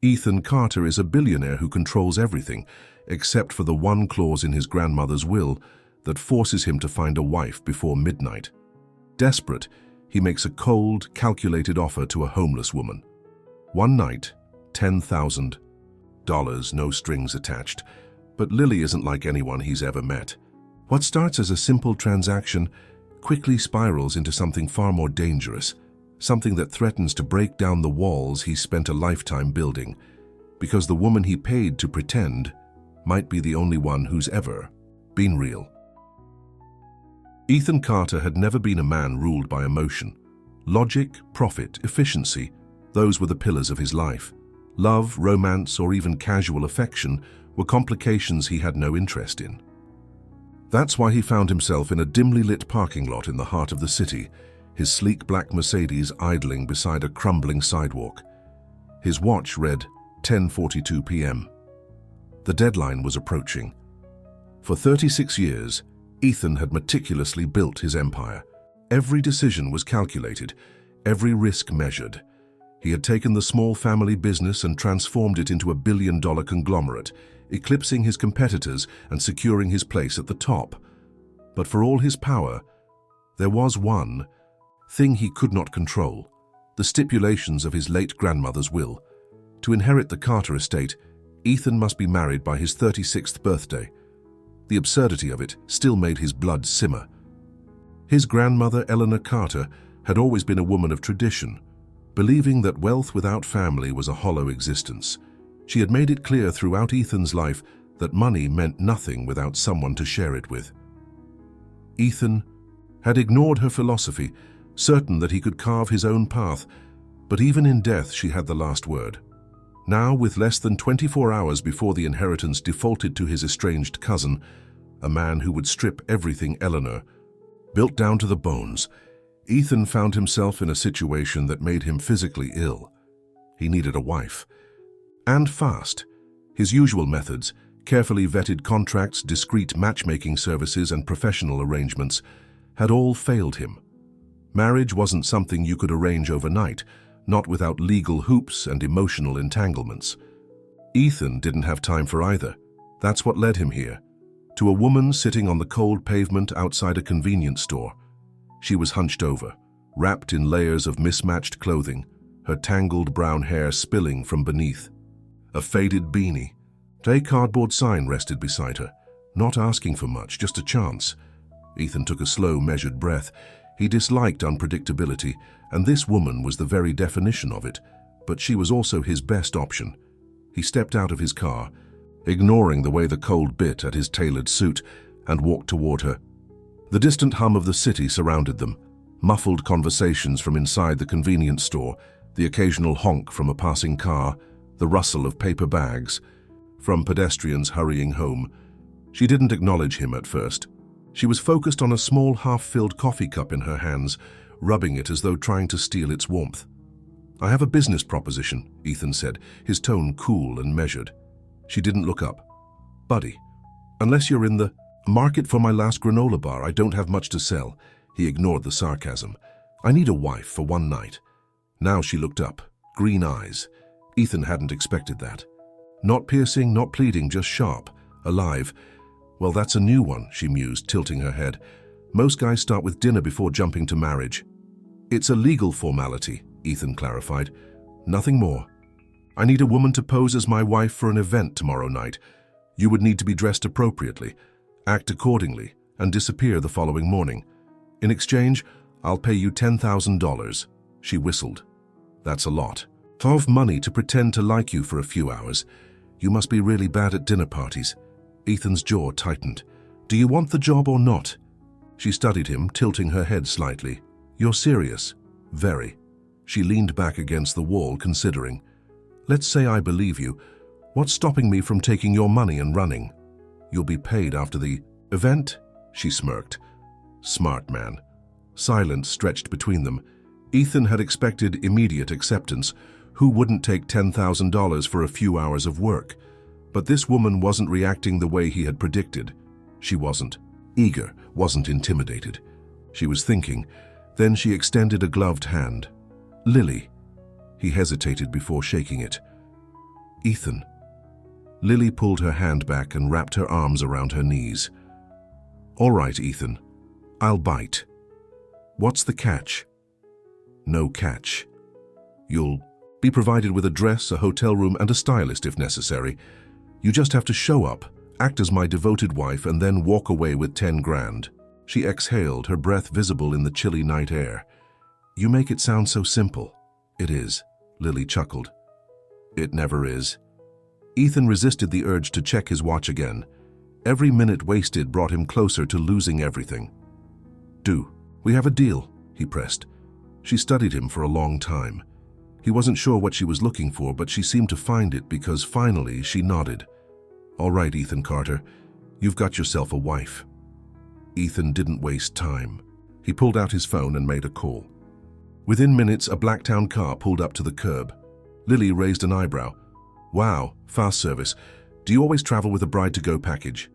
Ethan Carter is a billionaire who controls everything, except for the one clause in his grandmother's will that forces him to find a wife before midnight. Desperate, he makes a cold, calculated offer to a homeless woman. One night, $10,000, no strings attached. But Lily isn't like anyone he's ever met. What starts as a simple transaction quickly spirals into something far more dangerous, something that threatens to break down the walls he spent a lifetime building, because the woman he paid to pretend might be the only one who's ever been real. Ethan Carter had never been a man ruled by emotion. Logic, profit, efficiency, those were the pillars of his life. Love, romance, or even casual affection were complications he had no interest in. That's why he found himself in a dimly lit parking lot in the heart of the city, his sleek black Mercedes idling beside a crumbling sidewalk. His watch read 10:42 p.m. The deadline was approaching. For 36 years, Ethan had meticulously built his empire. Every decision was calculated, every risk measured. He had taken the small family business and transformed it into a billion-dollar conglomerate, eclipsing his competitors and securing his place at the top. But for all his power, there was one thing he could not control: the stipulations of his late grandmother's will. To inherit the Carter estate, Ethan must be married by his 36th birthday. The absurdity of it still made his blood simmer. His grandmother, Eleanor Carter, had always been a woman of tradition, believing that wealth without family was a hollow existence. She had made it clear throughout Ethan's life that money meant nothing without someone to share it with. Ethan had ignored her philosophy, certain that he could carve his own path, but even in death she had the last word. Now, with less than 24 hours before the inheritance defaulted to his estranged cousin, a man who would strip everything Eleanor built down to the bones, Ethan found himself in a situation that made him physically ill. He needed a wife. And fast. His usual methods, carefully vetted contracts, discreet matchmaking services, and professional arrangements, had all failed him. Marriage wasn't something you could arrange overnight, not without legal hoops and emotional entanglements. Ethan didn't have time for either. That's what led him here, to a woman sitting on the cold pavement outside a convenience store. She was hunched over, wrapped in layers of mismatched clothing, her tangled brown hair spilling from beneath. A faded beanie, a cardboard sign rested beside her, not asking for much, just a chance. Ethan took a slow, measured breath. He disliked unpredictability, and this woman was the very definition of it, but she was also his best option. He stepped out of his car, ignoring the way the cold bit at his tailored suit, and walked toward her. The distant hum of the city surrounded them, muffled conversations from inside the convenience store, the occasional honk from a passing car, the rustle of paper bags from pedestrians hurrying home. She didn't acknowledge him at first. She was focused on a small half-filled coffee cup in her hands, rubbing it as though trying to steal its warmth. "I have a business proposition," Ethan said, his tone cool and measured. She didn't look up. "Buddy, unless you're in the market for my last granola bar, I don't have much to sell." He ignored the sarcasm. "I need a wife for one night." Now she looked up, green eyes. Ethan hadn't expected that. Not piercing, not pleading, just sharp, alive. "Well, that's a new one," she mused, tilting her head. "Most guys start with dinner before jumping to marriage." "It's a legal formality," Ethan clarified. "Nothing more. I need a woman to pose as my wife for an event tomorrow night. You would need to be dressed appropriately, act accordingly, and disappear the following morning. In exchange, I'll pay you $10,000. She whistled. "That's a lot of money to pretend to like you for a few hours. You must be really bad at dinner parties." Ethan's jaw tightened. "Do you want the job or not?" She studied him, tilting her head slightly. "You're serious?" "Very." She leaned back against the wall, considering. "Let's say I believe you. What's stopping me from taking your money and running?" "You'll be paid after the event," she smirked. Smart man. Silence stretched between them. Ethan had expected immediate acceptance. Who wouldn't take $10,000 for a few hours of work? But this woman wasn't reacting the way he had predicted. She wasn't eager, wasn't intimidated. She was thinking. Then she extended a gloved hand. "Lily." He hesitated before shaking it. Ethan. Lily pulled her hand back and wrapped her arms around her knees. All right, Ethan. I'll bite. What's the catch? No catch. You'll be provided with a dress, a hotel room, and a stylist if necessary. You just have to show up, act as my devoted wife, and then walk away with 10 grand. She exhaled, her breath visible in the chilly night air. You make it sound so simple. It is, Lily chuckled. It never is. Ethan resisted the urge to check his watch again. Every minute wasted brought him closer to losing everything. Do we have a deal? He pressed. She studied him for a long time. He wasn't sure what she was looking for, but she seemed to find it because finally she nodded. All right, Ethan Carter, you've got yourself a wife. Ethan didn't waste time. He pulled out his phone and made a call. Within minutes, a Blacktown car pulled up to the curb. Lily raised an eyebrow. Wow, fast service. Do you always travel with a bride-to-go package?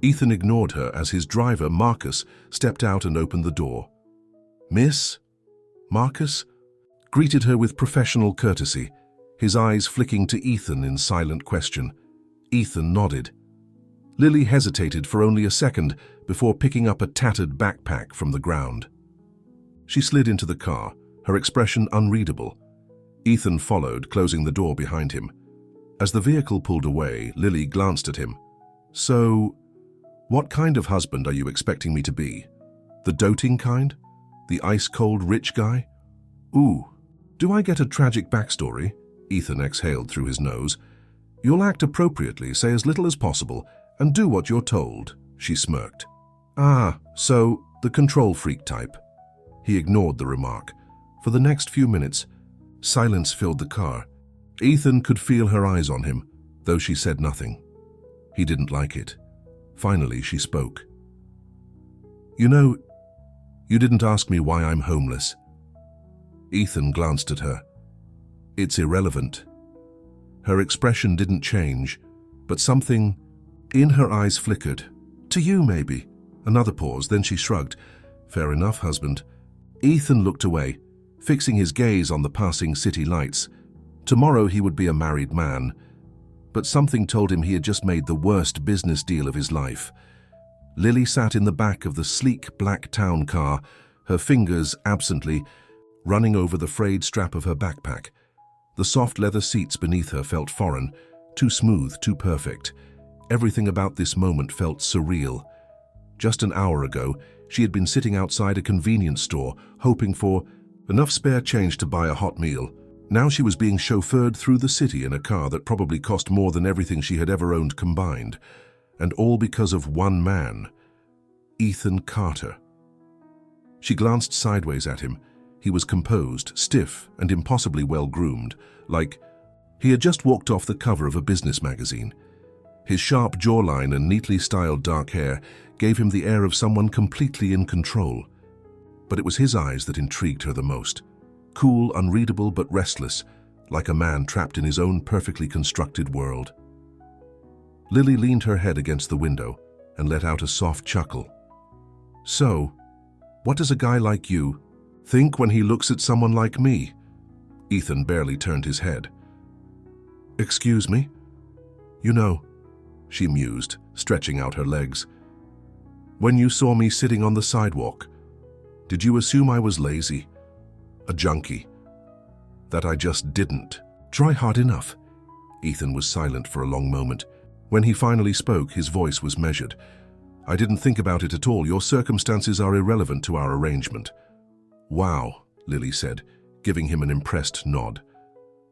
Ethan ignored her as his driver, Marcus, stepped out and opened the door. Miss? Marcus greeted her with professional courtesy, his eyes flicking to Ethan in silent question. Ethan nodded. Lily hesitated for only a second before picking up a tattered backpack from the ground. She slid into the car, her expression unreadable. Ethan followed, closing the door behind him. As the vehicle pulled away, Lily glanced at him. So, what kind of husband are you expecting me to be? The doting kind? The ice-cold rich guy? Ooh, do I get a tragic backstory? Ethan exhaled through his nose. You'll act appropriately, say as little as possible, and do what you're told, she smirked. Ah, so the control freak type. He ignored the remark. For the next few minutes, silence filled the car. Ethan could feel her eyes on him, though she said nothing. He didn't like it. Finally, she spoke. You know, you didn't ask me why I'm homeless. Ethan glanced at her. It's irrelevant. Her expression didn't change, but something in her eyes flickered. To you, maybe. Another pause, then she shrugged. Fair enough, husband. Ethan looked away, fixing his gaze on the passing city lights. Tomorrow he would be a married man, but something told him he had just made the worst business deal of his life. Lily sat in the back of the sleek black town car, her fingers absently running over the frayed strap of her backpack. The soft leather seats beneath her felt foreign, too smooth, too perfect. Everything about this moment felt surreal. Just an hour ago, she had been sitting outside a convenience store, hoping for enough spare change to buy a hot meal. Now she was being chauffeured through the city in a car that probably cost more than everything she had ever owned combined. And all because of one man, Ethan Carter. She glanced sideways at him. He was composed, stiff, and impossibly well-groomed, like he had just walked off the cover of a business magazine. His sharp jawline and neatly styled dark hair gave him the air of someone completely in control. But it was his eyes that intrigued her the most. Cool, unreadable, but restless, like a man trapped in his own perfectly constructed world. Lily leaned her head against the window and let out a soft chuckle. So, what does a guy like you think when he looks at someone like me? Ethan barely turned his head. Excuse me? You know, she mused, stretching out her legs. When you saw me sitting on the sidewalk, did you assume I was lazy? A junkie? That I just didn't try hard enough? Ethan was silent for a long moment. When he finally spoke, his voice was measured. I didn't think about it at all. Your circumstances are irrelevant to our arrangement. Wow, Lily said, giving him an impressed nod.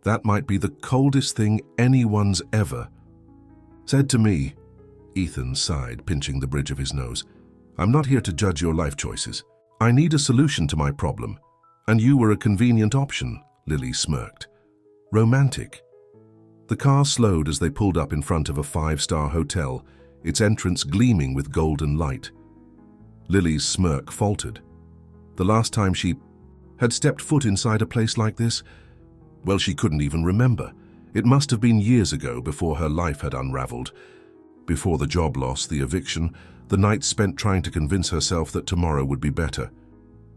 That might be the coldest thing anyone's ever said to me. Ethan sighed, pinching the bridge of his nose. I'm not here to judge your life choices. I need a solution to my problem, and you were a convenient option, Lily smirked. Romantic. The car slowed as they pulled up in front of a 5-star hotel, its entrance gleaming with golden light. Lily's smirk faltered. The last time she had stepped foot inside a place like this, well, she couldn't even remember. It must have been years ago, before her life had unraveled. Before the job loss, the eviction, the nights spent trying to convince herself that tomorrow would be better.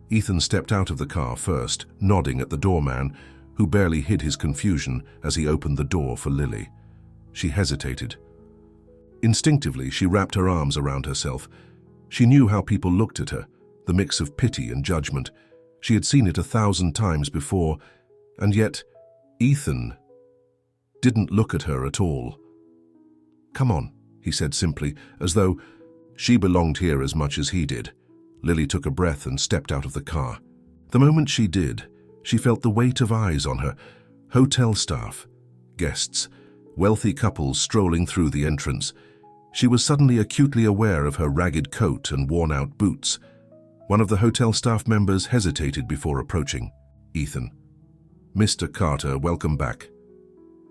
Ethan stepped out of the car first, nodding at the doorman, who barely hid his confusion as he opened the door for Lily. She hesitated. Instinctively, she wrapped her arms around herself. She knew how people looked at her, the mix of pity and judgment. She had seen it 1,000 times before, and yet Ethan didn't look at her at all. "Come on," he said simply, as though she belonged here as much as he did. Lily took a breath and stepped out of the car. The moment she did, she felt the weight of eyes on her. Hotel staff, guests, wealthy couples strolling through the entrance. She was suddenly acutely aware of her ragged coat and worn-out boots. One of the hotel staff members hesitated before approaching. "Ethan." "Mr. Carter, welcome back."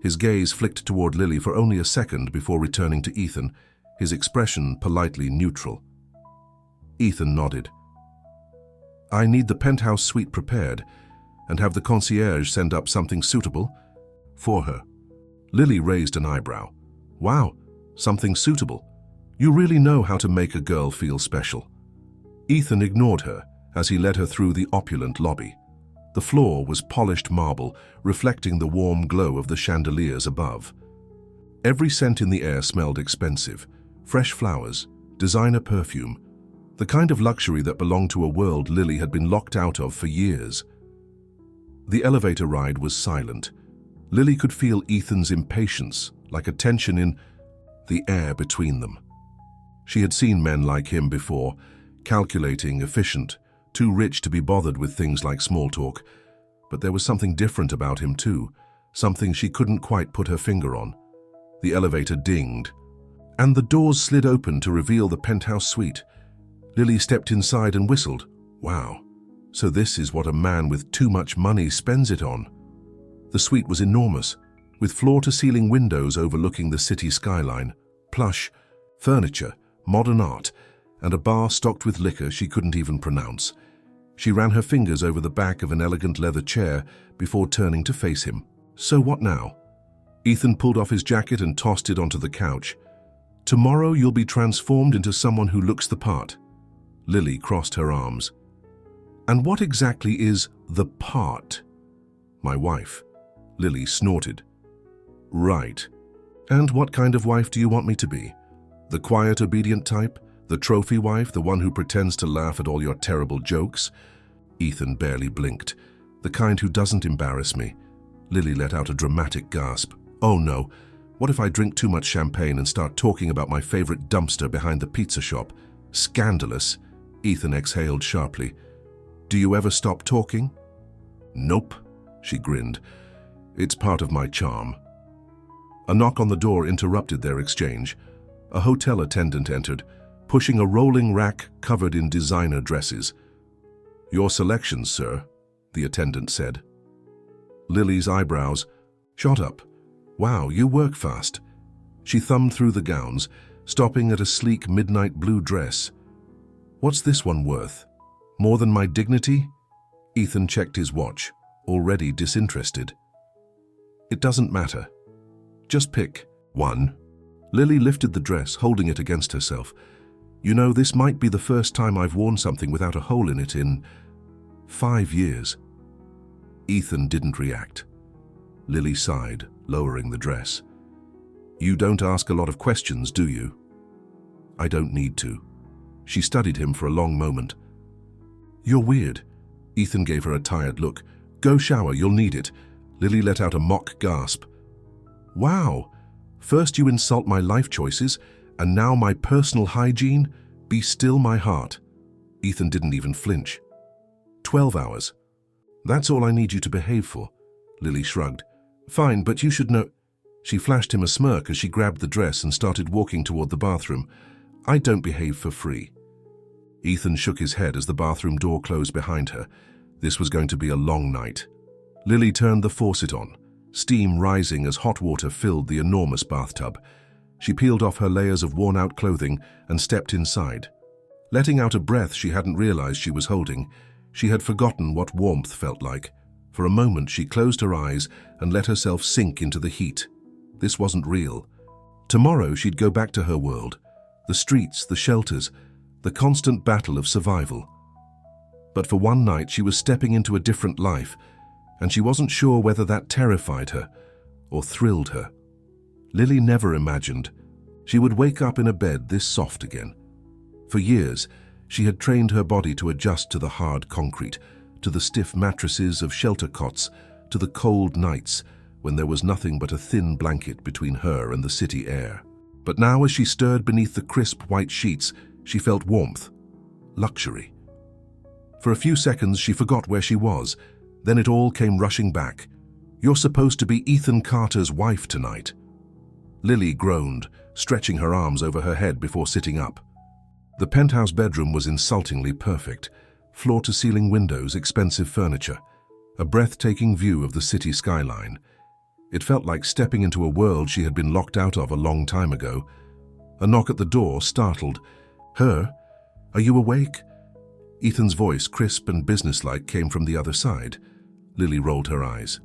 His gaze flicked toward Lily for only a second before returning to Ethan, his expression politely neutral. Ethan nodded. "I need the penthouse suite prepared and have the concierge send up something suitable for her." Lily raised an eyebrow. "Wow, something suitable. You really know how to make a girl feel special." Ethan ignored her as he led her through the opulent lobby. The floor was polished marble, reflecting the warm glow of the chandeliers above. Every scent in the air smelled expensive. Fresh flowers, designer perfume, the kind of luxury that belonged to a world Lily had been locked out of for years. The elevator ride was silent. Lily could feel Ethan's impatience, like a tension in the air between them. She had seen men like him before, calculating, efficient, too rich to be bothered with things like small talk. But there was something different about him too, something she couldn't quite put her finger on. The elevator dinged, and the doors slid open to reveal the penthouse suite. Lily stepped inside and whistled. Wow, so this is what a man with too much money spends it on. The suite was enormous, with floor-to-ceiling windows overlooking the city skyline, plush, furniture, modern art, and a bar stocked with liquor she couldn't even pronounce. She ran her fingers over the back of an elegant leather chair before turning to face him. "So what now?" Ethan pulled off his jacket and tossed it onto the couch. "Tomorrow you'll be transformed into someone who looks the part." Lily crossed her arms. "And what exactly is the part?" "My wife." Lily snorted. "Right. And what kind of wife do you want me to be? The quiet, obedient type? The trophy wife, the one who pretends to laugh at all your terrible jokes?" Ethan barely blinked. "The kind who doesn't embarrass me." Lily let out a dramatic gasp. "Oh no, what if I drink too much champagne and start talking about my favorite dumpster behind the pizza shop? Scandalous." Ethan exhaled sharply. "Do you ever stop talking?" "Nope," she grinned. "It's part of my charm." A knock on the door interrupted their exchange. A hotel attendant entered, pushing a rolling rack covered in designer dresses. "Your selection, sir," the attendant said. Lily's eyebrows shot up. "Wow, you work fast." She thumbed through the gowns, stopping at a sleek midnight blue dress. "What's this one worth? More than my dignity?" Ethan checked his watch, already disinterested. "It doesn't matter. Just pick one." Lily lifted the dress, holding it against herself. "You know, this might be the first time I've worn something without a hole in it in 5 years." Ethan didn't react. Lily sighed, lowering the dress. "You don't ask a lot of questions, do you?" "I don't need to." She studied him for a long moment. "You're weird." Ethan gave her a tired look. "Go shower, you'll need it." Lily let out a mock gasp. "Wow, first you insult my life choices, and now my personal hygiene? Be still, my heart." Ethan didn't even flinch. 12 hours. "That's all I need you to behave for." Lily shrugged. "Fine, but you should know." She flashed him a smirk as she grabbed the dress and started walking toward the bathroom. "I don't behave for free." Ethan shook his head as the bathroom door closed behind her. This was going to be a long night. Lily turned the faucet on, steam rising as hot water filled the enormous bathtub. She peeled off her layers of worn-out clothing and stepped inside. Letting out a breath she hadn't realized she was holding, she had forgotten what warmth felt like. For a moment she closed her eyes and let herself sink into the heat. This wasn't real. Tomorrow she'd go back to her world. The streets, the shelters, the constant battle of survival. But for one night she was stepping into a different life, and she wasn't sure whether that terrified her or thrilled her. Lily never imagined she would wake up in a bed this soft again. For years, she had trained her body to adjust to the hard concrete, to the stiff mattresses of shelter cots, to the cold nights when there was nothing but a thin blanket between her and the city air. But now, as she stirred beneath the crisp white sheets, she felt warmth, luxury. For a few seconds, she forgot where she was. Then it all came rushing back. "You're supposed to be Ethan Carter's wife tonight." Lily groaned, stretching her arms over her head before sitting up. The penthouse bedroom was insultingly perfect. Floor-to-ceiling windows, expensive furniture, a breathtaking view of the city skyline. It felt like stepping into a world she had been locked out of a long time ago. A knock at the door startled her. "Are you awake?" Ethan's voice, crisp and businesslike, came from the other side. Lily rolled her eyes.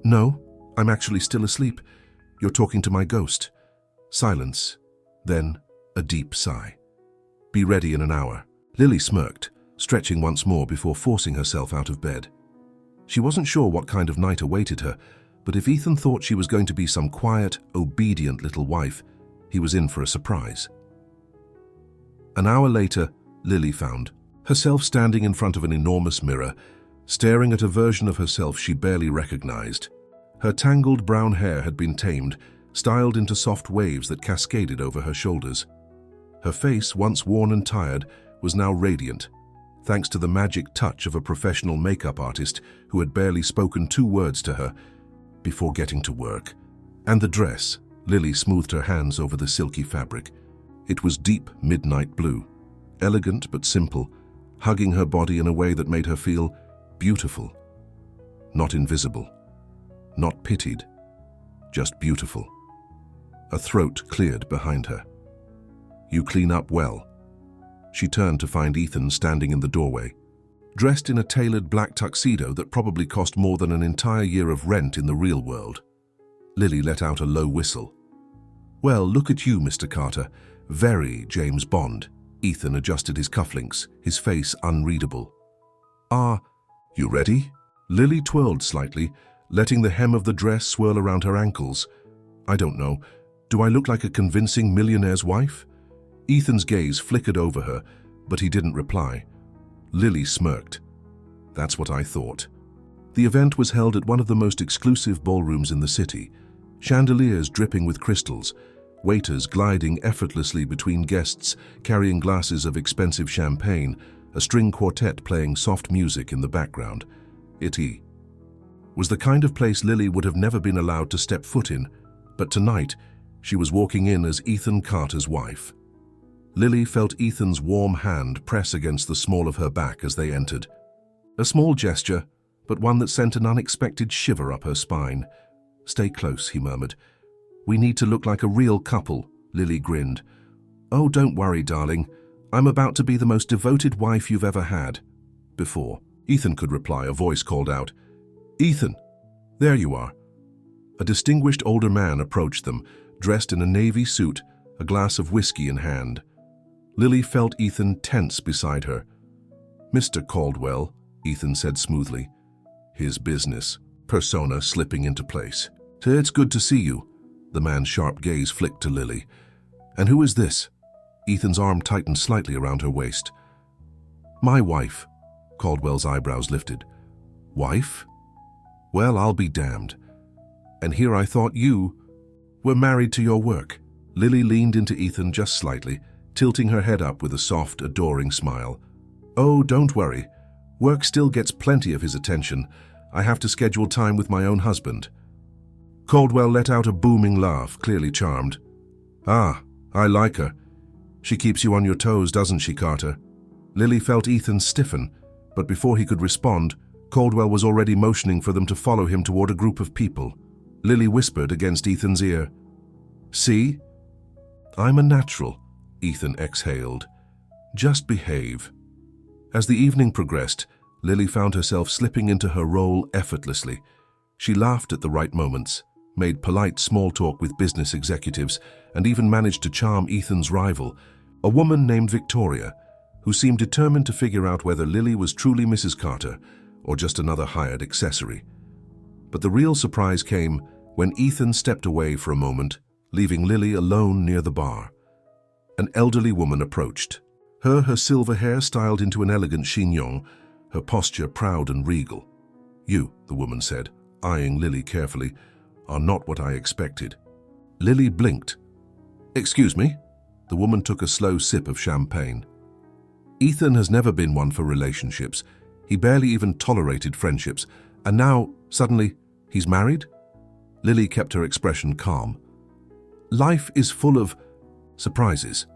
"No, I'm actually still asleep. You're talking to my ghost." Silence, then a deep sigh. "Be ready in an hour." Lily smirked, stretching once more before forcing herself out of bed. She wasn't sure what kind of night awaited her, but if Ethan thought she was going to be some quiet, obedient little wife, he was in for a surprise. An hour later, Lily found herself standing in front of an enormous mirror, staring at a version of herself she barely recognized. Her tangled brown hair had been tamed, styled into soft waves that cascaded over her shoulders. Her face, once worn and tired, was now radiant, thanks to the magic touch of a professional makeup artist who had barely spoken 2 words to her before getting to work. And the dress. Lily smoothed her hands over the silky fabric. It was deep midnight blue, elegant but simple, hugging her body in a way that made her feel beautiful. Not invisible, not pitied, just beautiful. A throat cleared behind her. "You clean up well." She turned to find Ethan standing in the doorway, dressed in a tailored black tuxedo that probably cost more than an entire year of rent in the real world. Lily let out a low whistle. "Well, look at you, Mr. Carter. Very James Bond." Ethan adjusted his cufflinks, his face unreadable. You ready?" Lily twirled slightly, letting the hem of the dress swirl around her ankles. "I don't know. Do I look like a convincing millionaire's wife?" Ethan's gaze flickered over her, but he didn't reply. Lily smirked. "That's what I thought." The event was held at one of the most exclusive ballrooms in the city, chandeliers dripping with crystals, waiters gliding effortlessly between guests carrying glasses of expensive champagne, a string quartet playing soft music in the background. It was the kind of place Lily would have never been allowed to step foot in, but tonight she was walking in as Ethan Carter's wife. Lily felt Ethan's warm hand press against the small of her back as they entered. A small gesture, but one that sent an unexpected shiver up her spine. "Stay close," he murmured. "We need to look like a real couple," Lily grinned. "Oh, don't worry, darling. I'm about to be the most devoted wife you've ever had." Before Ethan could reply, a voice called out, "Ethan, there you are." A distinguished older man approached them, dressed in a navy suit, a glass of whiskey in hand. Lily felt Ethan tense beside her. "Mr. Caldwell," Ethan said smoothly, his business persona slipping into place. "It's good to see you." The man's sharp gaze flicked to Lily. "And who is this?" Ethan's arm tightened slightly around her waist. "My wife." Caldwell's eyebrows lifted. "Wife? Well, I'll be damned. And here I thought you were married to your work." Lily leaned into Ethan just slightly, tilting her head up with a soft, adoring smile. "Oh, don't worry. Work still gets plenty of his attention. I have to schedule time with my own husband." Caldwell let out a booming laugh, clearly charmed. "Ah, I like her. She keeps you on your toes, doesn't she, Carter?" Lily felt Ethan stiffen, but before he could respond, Caldwell was already motioning for them to follow him toward a group of people. Lily whispered against Ethan's ear, "See? I'm a natural," Ethan exhaled. "Just behave." As the evening progressed, Lily found herself slipping into her role effortlessly. She laughed at the right moments, made polite small talk with business executives, and even managed to charm Ethan's rival, a woman named Victoria, who seemed determined to figure out whether Lily was truly Mrs. Carter or just another hired accessory. But the real surprise came when Ethan stepped away for a moment, leaving Lily alone near the bar. An elderly woman approached. Her silver hair styled into an elegant chignon, her posture proud and regal. "You," the woman said, eyeing Lily carefully, "are not what I expected." Lily blinked. "Excuse me?" The woman took a slow sip of champagne. Ethan has never been one for relationships. He barely even tolerated friendships. And now, suddenly, he's married? Lily kept her expression calm. "Life is full of surprises."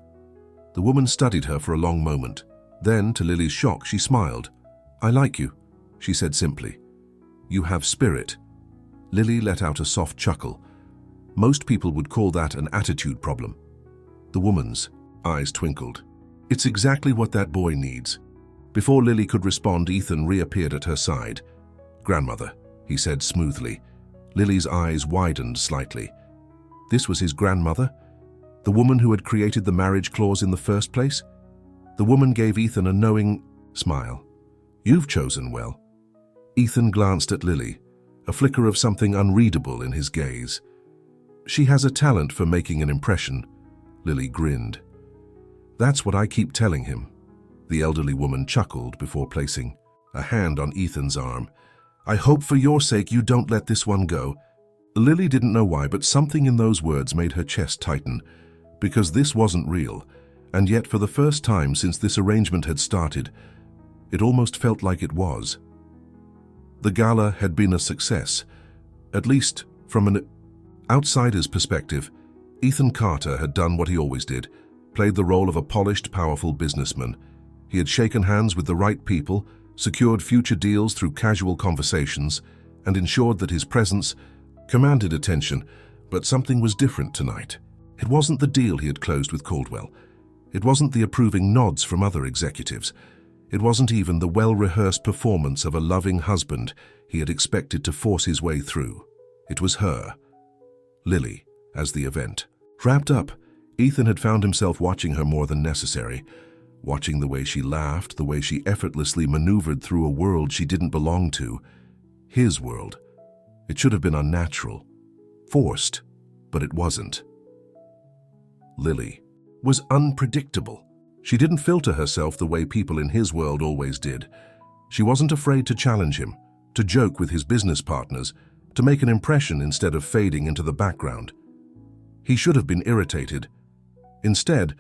The woman studied her for a long moment. Then, to Lily's shock, she smiled. "I like you," she said simply. "You have spirit." Lily let out a soft chuckle. Most people would call that an attitude problem. The woman's eyes twinkled. "It's exactly what that boy needs." Before Lily could respond, Ethan reappeared at her side. "Grandmother," he said smoothly. Lily's eyes widened slightly. This was his grandmother? The woman who had created the marriage clause in the first place? The woman gave Ethan a knowing smile. "You've chosen well." Ethan glanced at Lily, a flicker of something unreadable in his gaze. "She has a talent for making an impression." Lily grinned. "That's what I keep telling him." The elderly woman chuckled before placing a hand on Ethan's arm. "I hope for your sake you don't let this one go." Lily didn't know why, but something in those words made her chest tighten, because this wasn't real, and yet for the first time since this arrangement had started, it almost felt like it was. The gala had been a success, at least from an outsider's perspective. Ethan Carter had done what he always did, played the role of a polished, powerful businessman. He had shaken hands with the right people, secured future deals through casual conversations, and ensured that his presence commanded attention. But something was different tonight. It wasn't the deal he had closed with Caldwell. It wasn't the approving nods from other executives. It wasn't even the well-rehearsed performance of a loving husband he had expected to force his way through. It was her, Lily, as the event. Wrapped up, Ethan had found himself watching her more than necessary, watching the way she laughed, the way she effortlessly maneuvered through a world she didn't belong to. His world. It should have been unnatural, forced, but it wasn't. Lily was unpredictable. She didn't filter herself the way people in his world always did. She wasn't afraid to challenge him, to joke with his business partners, to make an impression instead of fading into the background. He should have been irritated. Instead,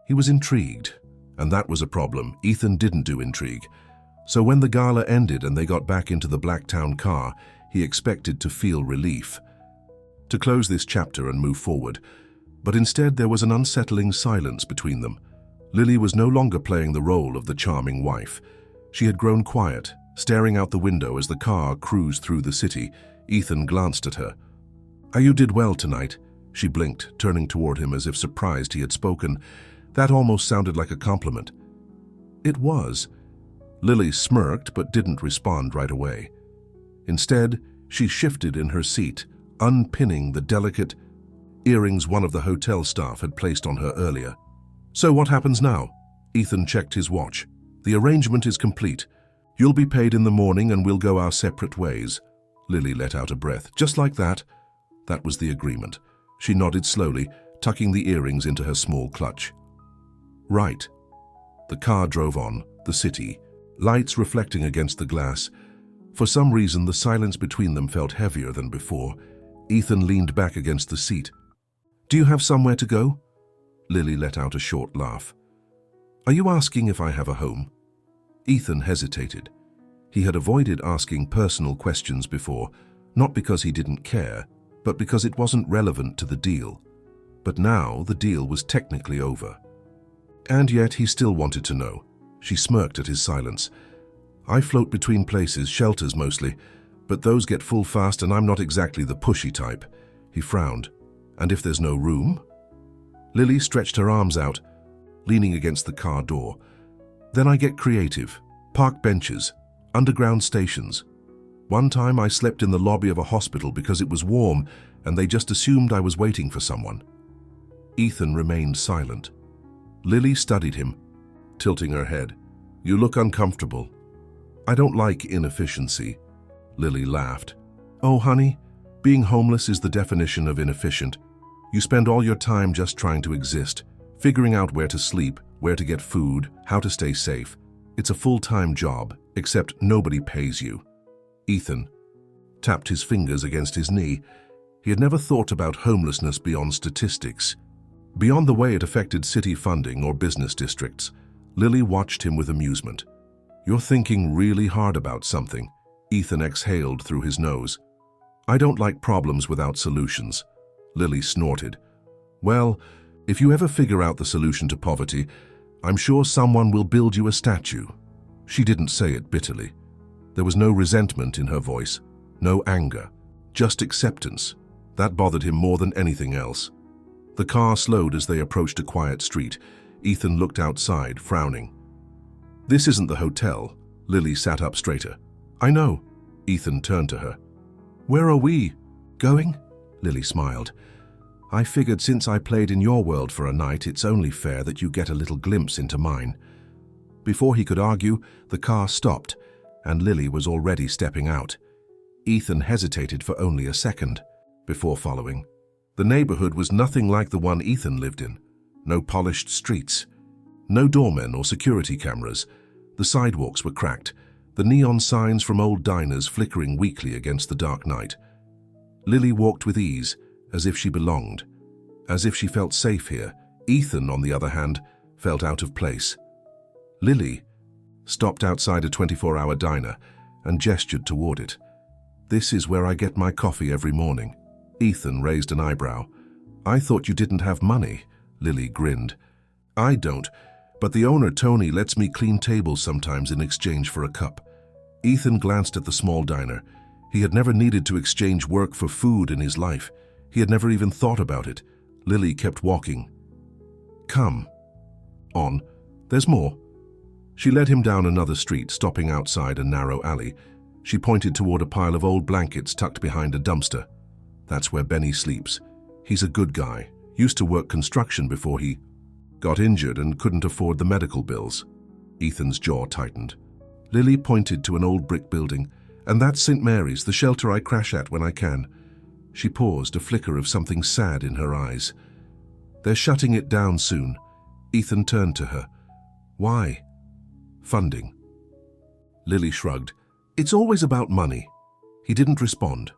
he was intrigued, and that was a problem. Ethan didn't do intrigue. So when the gala ended and they got back into the Blacktown car, he expected to feel relief, to close this chapter and move forward. But instead there was an unsettling silence between them. Lily was no longer playing the role of the charming wife. She had grown quiet, staring out the window as the car cruised through the city. Ethan glanced at her. "You did well tonight," she blinked, turning toward him as if surprised he had spoken. That almost sounded like a compliment. It was. Lily smirked but didn't respond right away. Instead, she shifted in her seat, unpinning the delicate earrings one of the hotel staff had placed on her earlier. "So what happens now?" Ethan checked his watch. "The arrangement is complete. You'll be paid in the morning and we'll go our separate ways." Lily let out a breath. "Just like that?" That was the agreement. She nodded slowly, tucking the earrings into her small clutch. "Right." The car drove on, the city, lights reflecting against the glass. For some reason, the silence between them felt heavier than before. Ethan leaned back against the seat. "Do you have somewhere to go?" Lily let out a short laugh. "Are you asking if I have a home?" Ethan hesitated. He had avoided asking personal questions before, not because he didn't care, but because it wasn't relevant to the deal. But now the deal was technically over. And yet he still wanted to know. She smirked at his silence. "I float between places, shelters mostly, but those get full fast and I'm not exactly the pushy type." He frowned. "And if there's no room?" Lily stretched her arms out, leaning against the car door. "Then I get creative. Park benches, underground stations. One time I slept in the lobby of a hospital because it was warm and they just assumed I was waiting for someone." Ethan remained silent. Lily studied him, tilting her head. "You look uncomfortable." "I don't like inefficiency." Lily laughed. Oh, honey, being homeless is the definition of inefficient. You spend all your time just trying to exist, figuring out where to sleep, where to get food, how to stay safe. It's a full-time job, except nobody pays you. Ethan tapped his fingers against his knee. He had never thought about homelessness beyond statistics. Beyond the way it affected city funding or business districts, Lily watched him with amusement. You're thinking really hard about something. Ethan exhaled through his nose. I don't like problems without solutions. Lily snorted. Well, if you ever figure out the solution to poverty, I'm sure someone will build you a statue. She didn't say it bitterly. There was no resentment in her voice, no anger, just acceptance. That bothered him more than anything else. The car slowed as they approached a quiet street. Ethan looked outside, frowning. This isn't the hotel. Lily sat up straighter. I know. Ethan turned to her. Where are we going? Lily smiled. I figured since I played in your world for a night, it's only fair that you get a little glimpse into mine. Before he could argue, the car stopped, and Lily was already stepping out. Ethan hesitated for only a second before following. The neighborhood was nothing like the one Ethan lived in. No polished streets, no doormen or security cameras. The sidewalks were cracked, the neon signs from old diners flickering weakly against the dark night. Lily walked with ease, as if she belonged, as if she felt safe here. Ethan, on the other hand, felt out of place. Lily stopped outside a 24-hour diner and gestured toward it. This is where I get my coffee every morning. Ethan raised an eyebrow. I thought you didn't have money. Lily grinned. I don't, but the owner, Tony, lets me clean tables sometimes in exchange for a cup. Ethan glanced at the small diner. He had never needed to exchange work for food in his life. He had never even thought about it. Lily kept walking. Come. On. There's more. She led him down another street, stopping outside a narrow alley. She pointed toward a pile of old blankets tucked behind a dumpster. That's where Benny sleeps. He's a good guy. Used to work construction before he got injured and couldn't afford the medical bills. Ethan's jaw tightened. Lily pointed to an old brick building. And that's St. Mary's, the shelter I crash at when I can. She paused, a flicker of something sad in her eyes. They're shutting it down soon. Ethan turned to her. Why? Funding. Lily shrugged. It's always about money. He didn't respond.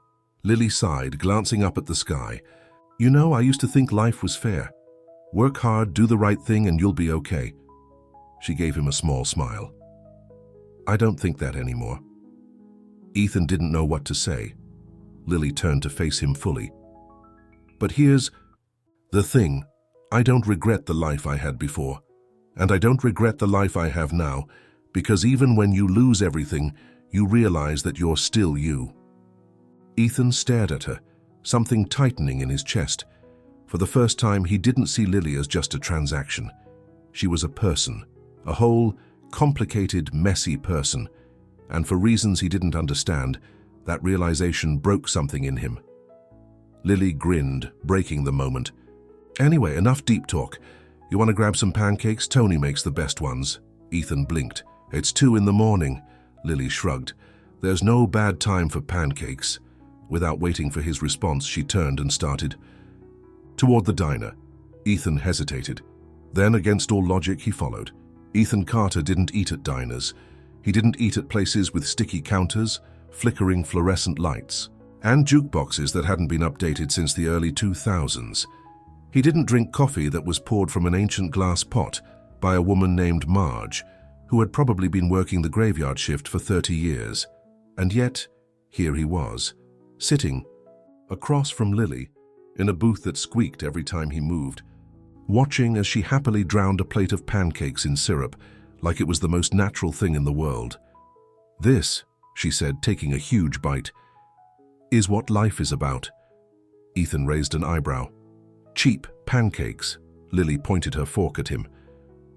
Lily sighed, glancing up at the sky. You know, I used to think life was fair. Work hard, do the right thing, and you'll be okay. She gave him a small smile. I don't think that anymore. Ethan didn't know what to say. Lily turned to face him fully. But here's the thing. I don't regret the life I had before. And I don't regret the life I have now, because even when you lose everything, you realize that you're still you. Ethan stared at her, something tightening in his chest. For the first time, he didn't see Lily as just a transaction. She was a person, a whole, complicated, messy person. And for reasons he didn't understand, that realization broke something in him. Lily grinned, breaking the moment. Anyway, enough deep talk. You want to grab some pancakes? Tony makes the best ones. Ethan blinked. It's 2 a.m. Lily shrugged. There's no bad time for pancakes. Without waiting for his response, she turned and started toward the diner. Ethan hesitated. Then, against all logic, he followed. Ethan Carter didn't eat at diners. He didn't eat at places with sticky counters, flickering fluorescent lights, and jukeboxes that hadn't been updated since the early 2000s. He didn't drink coffee that was poured from an ancient glass pot by a woman named Marge, who had probably been working the graveyard shift for 30 years. And yet, here he was, sitting across from Lily, in a booth that squeaked every time he moved, watching as she happily drowned a plate of pancakes in syrup, like it was the most natural thing in the world. This, she said, taking a huge bite, is what life is about. Ethan raised an eyebrow. Cheap pancakes. Lily pointed her fork at him.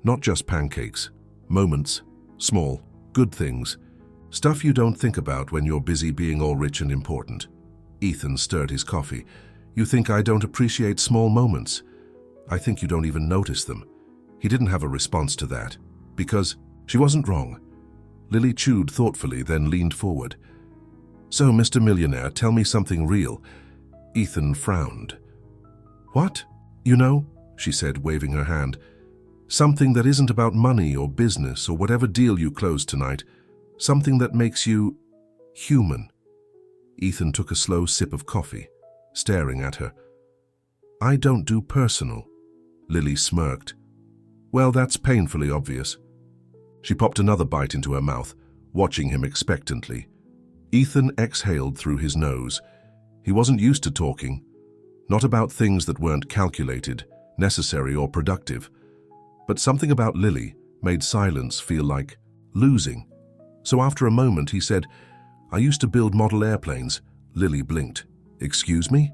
Not just pancakes. Moments. Small, good things. Stuff you don't think about when you're busy being all rich and important. Ethan stirred his coffee. You think I don't appreciate small moments? I think you don't even notice them. He didn't have a response to that. Because she wasn't wrong. Lily chewed thoughtfully, then leaned forward. "So, Mr. Millionaire, tell me something real." Ethan frowned. "What? You know," she said, waving her hand. "Something that isn't about money or business or whatever deal you closed tonight. Something that makes you human." Ethan took a slow sip of coffee, staring at her. "I don't do personal." Lily smirked. "Well, that's painfully obvious." She popped another bite into her mouth, watching him expectantly. Ethan exhaled through his nose. He wasn't used to talking, not about things that weren't calculated, necessary, or productive. But something about Lily made silence feel like losing. So after a moment he said, "I used to build model airplanes." Lily blinked. "Excuse me?"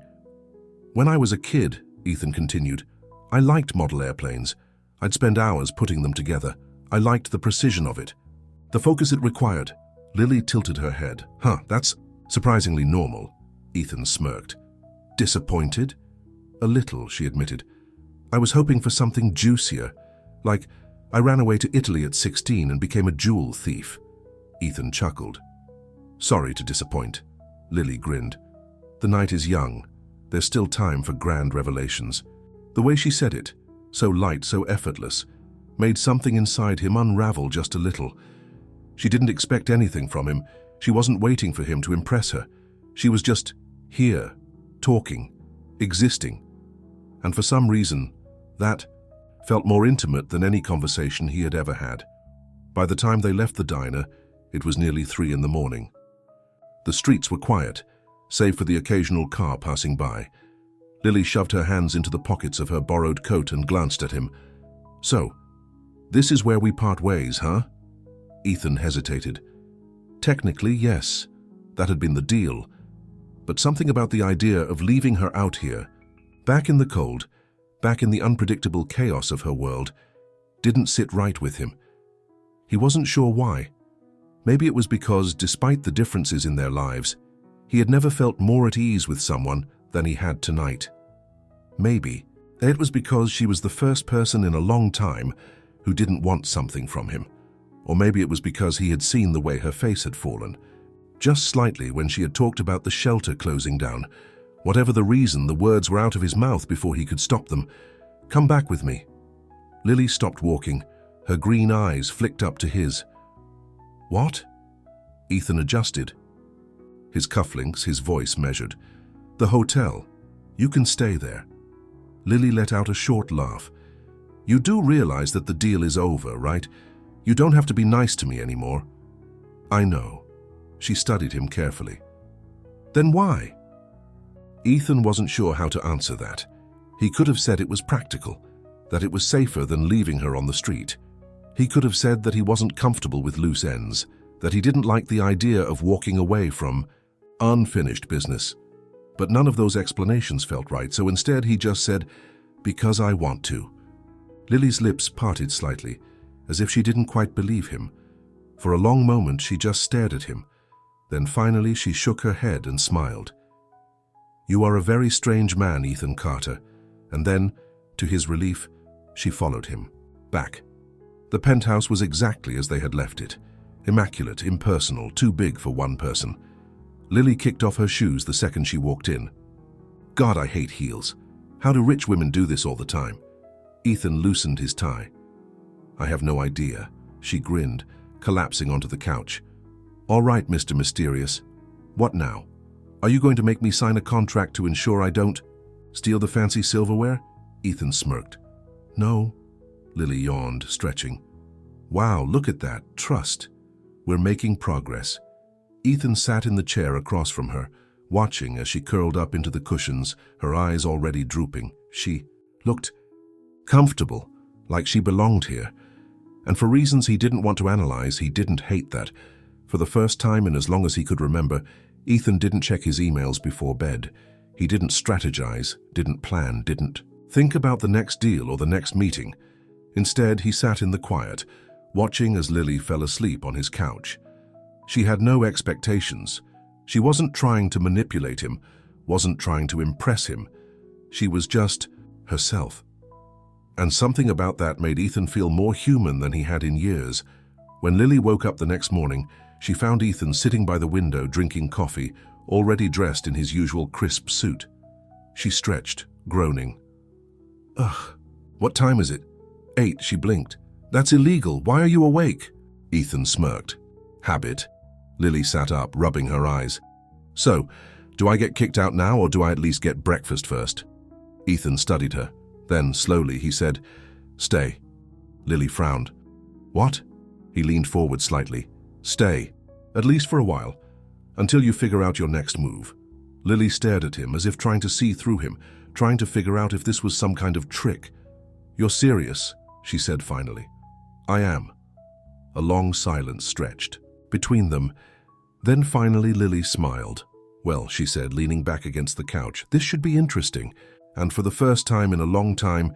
"When I was a kid," Ethan continued, "I liked model airplanes. I'd spend hours putting them together. I liked the precision of it, the focus it required." Lily tilted her head. That's surprisingly normal." Ethan smirked. "Disappointed?" "A little," she admitted. "I was hoping for something juicier. Like, I ran away to Italy at 16 and became a jewel thief." Ethan chuckled. "Sorry to disappoint." Lily grinned. "The night is young. There's still time for grand revelations." The way she said it, so light, so effortless, made something inside him unravel just a little. She didn't expect anything from him. She wasn't waiting for him to impress her. She was just here, talking, existing. And for some reason, that felt more intimate than any conversation he had ever had. By the time they left the diner, it was nearly 3 in the morning. The streets were quiet, save for the occasional car passing by. Lily shoved her hands into the pockets of her borrowed coat and glanced at him. "So, this is where we part ways, huh?" Ethan hesitated. Technically, yes. That had been the deal. But something about the idea of leaving her out here, back in the cold, back in the unpredictable chaos of her world, didn't sit right with him. He wasn't sure why. Maybe it was because, despite the differences in their lives, he had never felt more at ease with someone than he had tonight. Maybe it was because she was the first person in a long time who didn't want something from him. Or maybe it was because he had seen the way her face had fallen, just slightly when she had talked about the shelter closing down. Whatever the reason, the words were out of his mouth before he could stop them. "Come back with me." Lily stopped walking. Her green eyes flicked up to his. "What?" Ethan adjusted. His cufflinks, his voice measured. "The hotel. You can stay there." Lily let out a short laugh. "You do realize that the deal is over, right? You don't have to be nice to me anymore." "I know." She studied him carefully. "Then why?" Ethan wasn't sure how to answer that. He could have said it was practical, that it was safer than leaving her on the street. He could have said that he wasn't comfortable with loose ends, that he didn't like the idea of walking away from unfinished business. But none of those explanations felt right, so instead he just said, "Because I want to." Lily's lips parted slightly, as if she didn't quite believe him. For a long moment she just stared at him. Then finally she shook her head and smiled. "You are a very strange man, Ethan Carter." And then, to his relief, she followed him, back. The penthouse was exactly as they had left it. Immaculate, impersonal, too big for one person. Lily kicked off her shoes the second she walked in. "God, I hate heels. How do rich women do this all the time?" Ethan loosened his tie. "I have no idea." She grinned, collapsing onto the couch. "All right, Mr. Mysterious. What now? Are you going to make me sign a contract to ensure I don't steal the fancy silverware?" Ethan smirked. "No." Lily yawned, stretching. "Wow, look at that. Trust. We're making progress." Ethan sat in the chair across from her, watching as she curled up into the cushions, her eyes already drooping. She looked comfortable, like she belonged here. And for reasons he didn't want to analyze, he didn't hate that. For the first time in as long as he could remember, Ethan didn't check his emails before bed. He didn't strategize, didn't plan, didn't think about the next deal or the next meeting. Instead, he sat in the quiet, watching as Lily fell asleep on his couch. She had no expectations. She wasn't trying to manipulate him, wasn't trying to impress him. She was just herself. And something about that made Ethan feel more human than he had in years. When Lily woke up the next morning, she found Ethan sitting by the window drinking coffee, already dressed in his usual crisp suit. She stretched, groaning. "Ugh, what time is it?" "8, she blinked. "That's illegal. Why are you awake?" Ethan smirked. "Habit." Lily sat up, rubbing her eyes. "So, do I get kicked out now, or do I at least get breakfast first?" Ethan studied her. Then, slowly, he said, "Stay." Lily frowned. "What?" He leaned forward slightly. "Stay, at least for a while, until you figure out your next move." Lily stared at him as if trying to see through him, trying to figure out if this was some kind of trick. "You're serious?" she said finally. "I am." A long silence stretched between them. Then finally Lily smiled. "Well," she said, leaning back against the couch, "this should be interesting." And for the first time in a long time,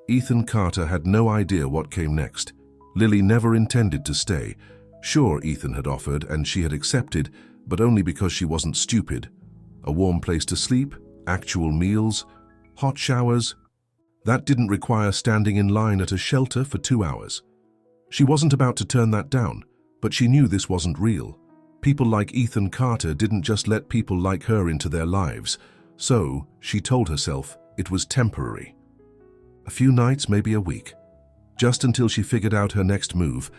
Ethan Carter had no idea what came next. Lily never intended to stay. Sure, Ethan had offered, and she had accepted, but only because she wasn't stupid. A warm place to sleep, actual meals, hot showers. That didn't require standing in line at a shelter for 2 hours. She wasn't about to turn that down, but she knew this wasn't real. People like Ethan Carter didn't just let people like her into their lives. So, she told herself, it was temporary. A few nights, maybe a week. Just until she figured out her next move.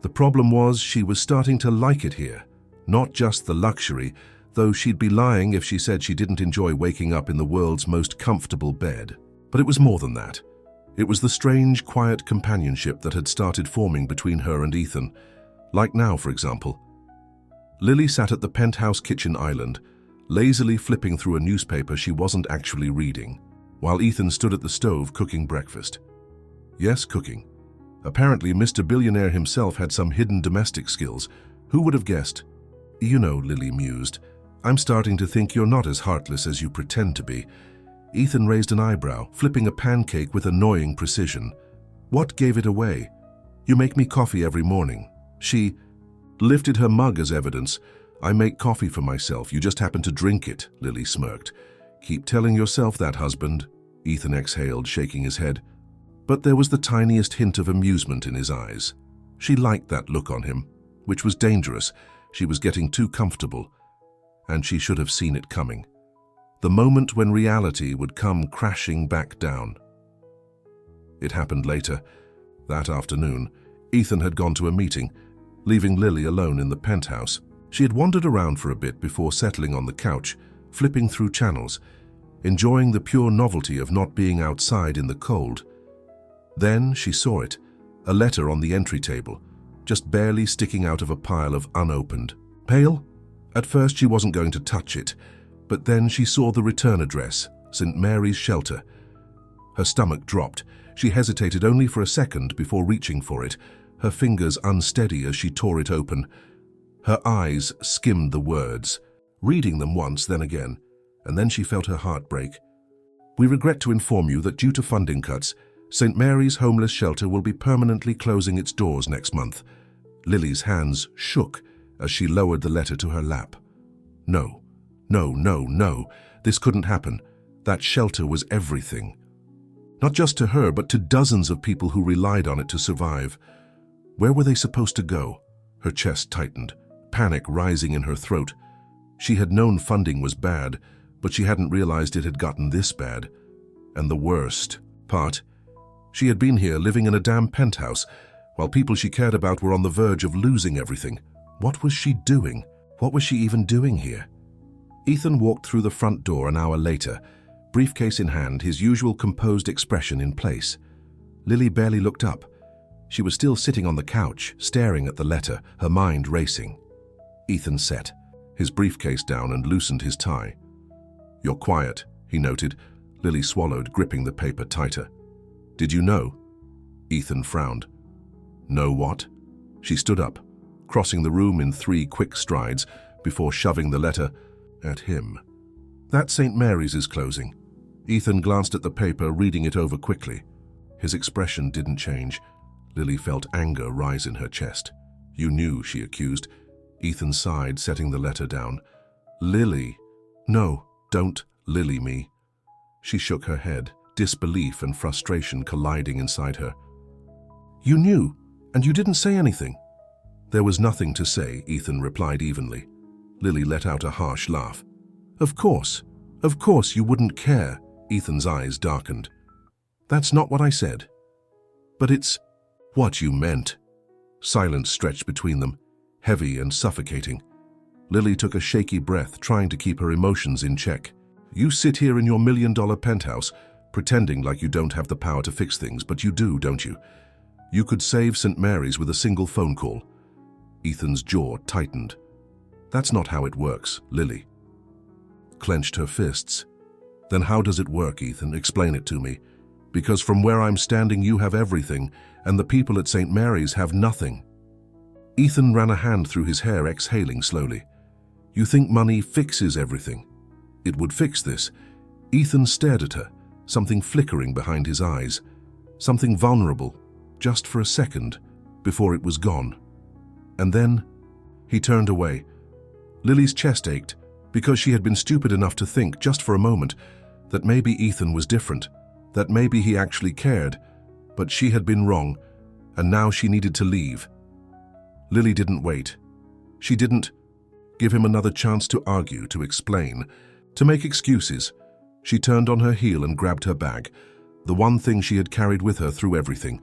The problem was she was starting to like it here. Not just the luxury, though she'd be lying if she said she didn't enjoy waking up in the world's most comfortable bed. But it was more than that. It was the strange, quiet companionship that had started forming between her and Ethan. Like now, for example. Lily sat at the penthouse kitchen island, lazily flipping through a newspaper she wasn't actually reading, while Ethan stood at the stove cooking breakfast. Yes, cooking. Apparently, Mr. Billionaire himself had some hidden domestic skills. Who would have guessed? "You know," Lily mused, "I'm starting to think you're not as heartless as you pretend to be." Ethan raised an eyebrow, flipping a pancake with annoying precision. "What gave it away?" "You make me coffee every morning." She lifted her mug as evidence. "I make coffee for myself, you just happen to drink it," Lily smirked. "Keep telling yourself that, husband," Ethan exhaled, shaking his head. But there was the tiniest hint of amusement in his eyes. She liked that look on him, which was dangerous. She was getting too comfortable, and she should have seen it coming. The moment when reality would come crashing back down. It happened later. That afternoon, Ethan had gone to a meeting, leaving Lily alone in the penthouse. She had wandered around for a bit before settling on the couch, flipping through channels, enjoying the pure novelty of not being outside in the cold. Then she saw it, a letter on the entry table, just barely sticking out of a pile of unopened mail. At first she wasn't going to touch it, but then she saw the return address, St. Mary's Shelter. Her stomach dropped. She hesitated only for a second before reaching for it, her fingers unsteady as she tore it open. Her eyes skimmed the words, reading them once, then again, and then she felt her heart break. "We regret to inform you that due to funding cuts, St. Mary's Homeless Shelter will be permanently closing its doors next month." Lily's hands shook as she lowered the letter to her lap. No, no, no, no. This couldn't happen. That shelter was everything. Not just to her, but to dozens of people who relied on it to survive. Where were they supposed to go? Her chest tightened, panic rising in her throat. She had known funding was bad, but she hadn't realized it had gotten this bad. And the worst part, she had been here living in a damn penthouse, while people she cared about were on the verge of losing everything. What was she doing? What was she even doing here? Ethan walked through the front door an hour later, briefcase in hand, his usual composed expression in place. Lily barely looked up. She was still sitting on the couch, staring at the letter, her mind racing. Ethan sat, his briefcase down, and loosened his tie. "You're quiet," he noted. Lily swallowed, gripping the paper tighter. "Did you know?" Ethan frowned. "Know what?" She stood up, crossing the room in 3 quick strides before shoving the letter at him. "That St. Mary's is closing." Ethan glanced at the paper, reading it over quickly. His expression didn't change. Lily felt anger rise in her chest. "You knew," she accused. Ethan sighed, setting the letter down. "Lily." "No, don't Lily me." She shook her head, disbelief and frustration colliding inside her. "You knew, and you didn't say anything." There was nothing to say, Ethan replied evenly. Lily let out a harsh laugh. Of course you wouldn't care. Ethan's eyes darkened. That's not what I said. But it's what you meant. Silence stretched between them, heavy and suffocating. Lily took a shaky breath, trying to keep her emotions in check. You sit here in your $1 million penthouse, pretending like you don't have the power to fix things, but you do, don't you? You could save St. Mary's with a single phone call. Ethan's jaw tightened. That's not how it works, Lily clenched her fists. Then how does it work, Ethan? Explain it to me. Because from where I'm standing, you have everything, and the people at St. Mary's have nothing. Ethan ran a hand through his hair, exhaling slowly. You think money fixes everything? It would fix this. Ethan stared at her, something flickering behind his eyes, something vulnerable, just for a second, before it was gone. And then he turned away. Lily's chest ached, because she had been stupid enough to think, just for a moment, that maybe Ethan was different, that maybe he actually cared, but she had been wrong, and now she needed to leave. Lily didn't wait. She didn't give him another chance to argue, to explain, to make excuses. She turned on her heel and grabbed her bag, the one thing she had carried with her through everything.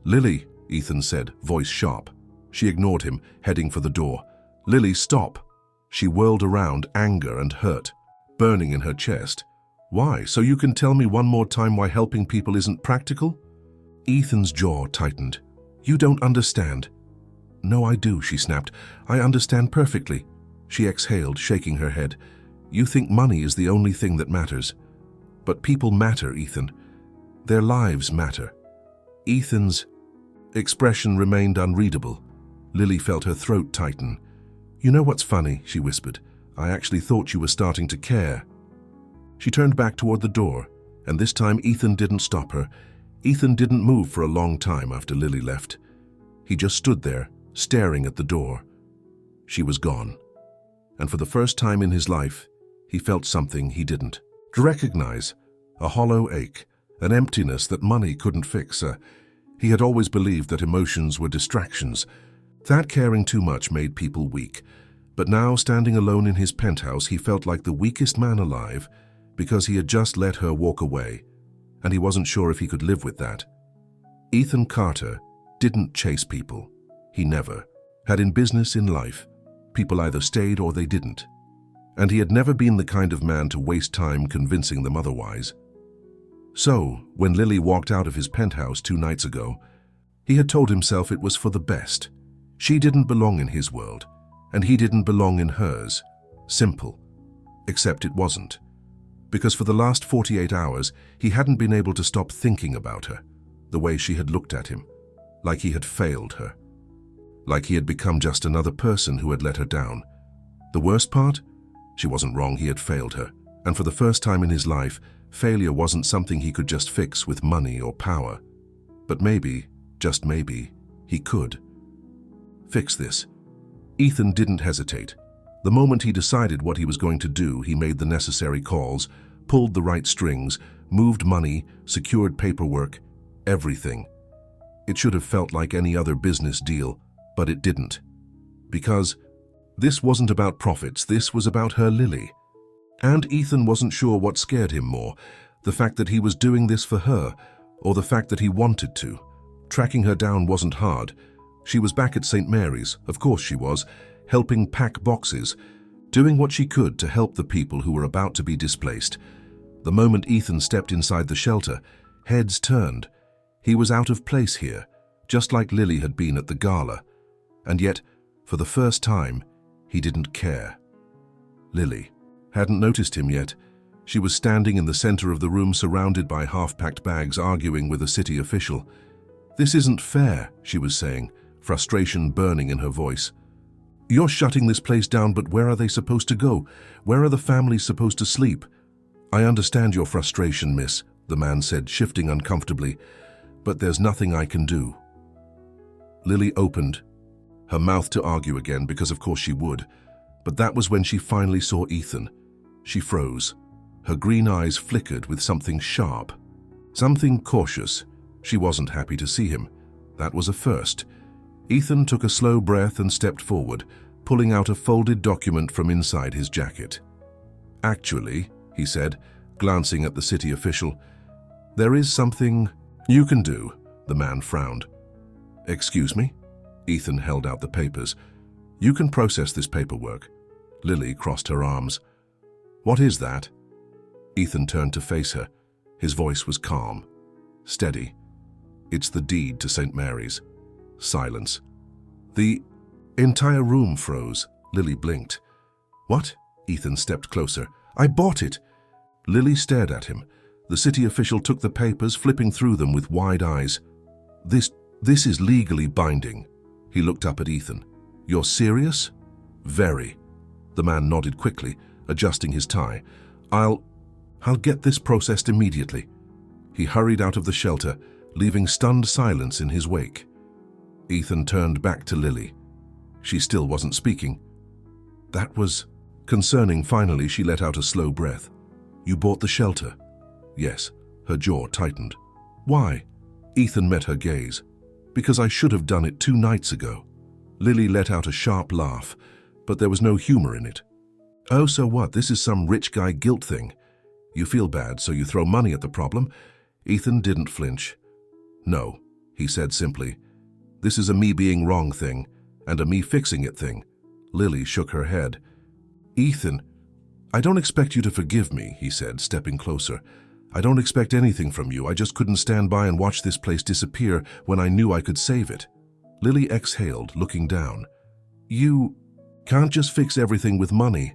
Lily, Ethan said, voice sharp. She ignored him, heading for the door. Lily, stop. She whirled around, anger and hurt burning in her chest. Why? So you can tell me one more time why helping people isn't practical? Ethan's jaw tightened. You don't understand. No, I do, she snapped. I understand perfectly. She exhaled, shaking her head. You think money is the only thing that matters. But people matter, Ethan. Their lives matter. Ethan's expression remained unreadable. Lily felt her throat tighten. You know what's funny, she whispered. I actually thought you were starting to care. She turned back toward the door, and this time Ethan didn't stop her. Ethan didn't move for a long time after Lily left. He just stood there, staring at the door. She was gone. And for the first time in his life, he felt something he didn't recognize, a hollow ache, an emptiness that money couldn't fix. He had always believed that emotions were distractions, that caring too much made people weak. But now, standing alone in his penthouse, he felt like the weakest man alive because he had just let her walk away, and he wasn't sure if he could live with that. Ethan Carter didn't chase people. He never had. In business, in life, people either stayed or they didn't. And he had never been the kind of man to waste time convincing them otherwise. So, when Lily walked out of his penthouse 2 nights ago, he had told himself it was for the best. She didn't belong in his world, and he didn't belong in hers. Simple. Except it wasn't. Because for the last 48 hours, he hadn't been able to stop thinking about her, the way she had looked at him, like he had failed her, like he had become just another person who had let her down. The worst part? She wasn't wrong, he had failed her, and for the first time in his life, failure wasn't something he could just fix with money or power. But maybe, just maybe, he could fix this. Ethan didn't hesitate. The moment he decided what he was going to do, he made the necessary calls, pulled the right strings, moved money, secured paperwork, everything. It should have felt like any other business deal, but it didn't. Because this wasn't about profits, this was about her Lily. And Ethan wasn't sure what scared him more, the fact that he was doing this for her, or the fact that he wanted to. Tracking her down wasn't hard. She was back at St. Mary's, of course she was, helping pack boxes, doing what she could to help the people who were about to be displaced. The moment Ethan stepped inside the shelter, heads turned. He was out of place here, just like Lily had been at the gala. And yet, for the first time, he didn't care. Lily hadn't noticed him yet. She was standing in the center of the room, surrounded by half-packed bags, arguing with a city official. This isn't fair, she was saying, frustration burning in her voice. You're shutting this place down, but where are they supposed to go? Where are the families supposed to sleep? I understand your frustration, miss, the man said, shifting uncomfortably, but there's nothing I can do. Lily opened her mouth to argue again, because of course she would, but that was when she finally saw Ethan. She froze. Her green eyes flickered with something sharp, something cautious. She wasn't happy to see him. That was a first. Ethan took a slow breath and stepped forward, pulling out a folded document from inside his jacket. "Actually," he said, glancing at the city official, "there is something you can do." The man frowned. "Excuse me?" Ethan held out the papers. "You can process this paperwork." Lily crossed her arms. "What is that?" Ethan turned to face her. His voice was calm, steady. "It's the deed to St. Mary's." Silence. The entire room froze. Lily blinked. "What?" Ethan stepped closer. "I bought it." Lily stared at him. The city official took the papers, flipping through them with wide eyes. This is legally binding." He looked up at Ethan. "You're serious?" "Very." The man nodded quickly, adjusting his tie. I'll get this processed immediately." He hurried out of the shelter, leaving stunned silence in his wake. Ethan turned back to Lily. She still wasn't speaking. "That was concerning." Finally, she let out a slow breath. "You bought the shelter?" "Yes." Her jaw tightened. "Why?" Ethan met her gaze. "Because I should have done it 2 nights ago." Lily let out a sharp laugh, but there was no humor in it. "Oh, so what? This is some rich guy guilt thing. You feel bad, so you throw money at the problem." Ethan didn't flinch. "No," he said simply. "This is a me being wrong thing, and a me fixing it thing." Lily shook her head. "Ethan, I don't expect you to forgive me," he said, stepping closer. "I don't expect anything from you. I just couldn't stand by and watch this place disappear when I knew I could save it." Lily exhaled, looking down. "You can't just fix everything with money."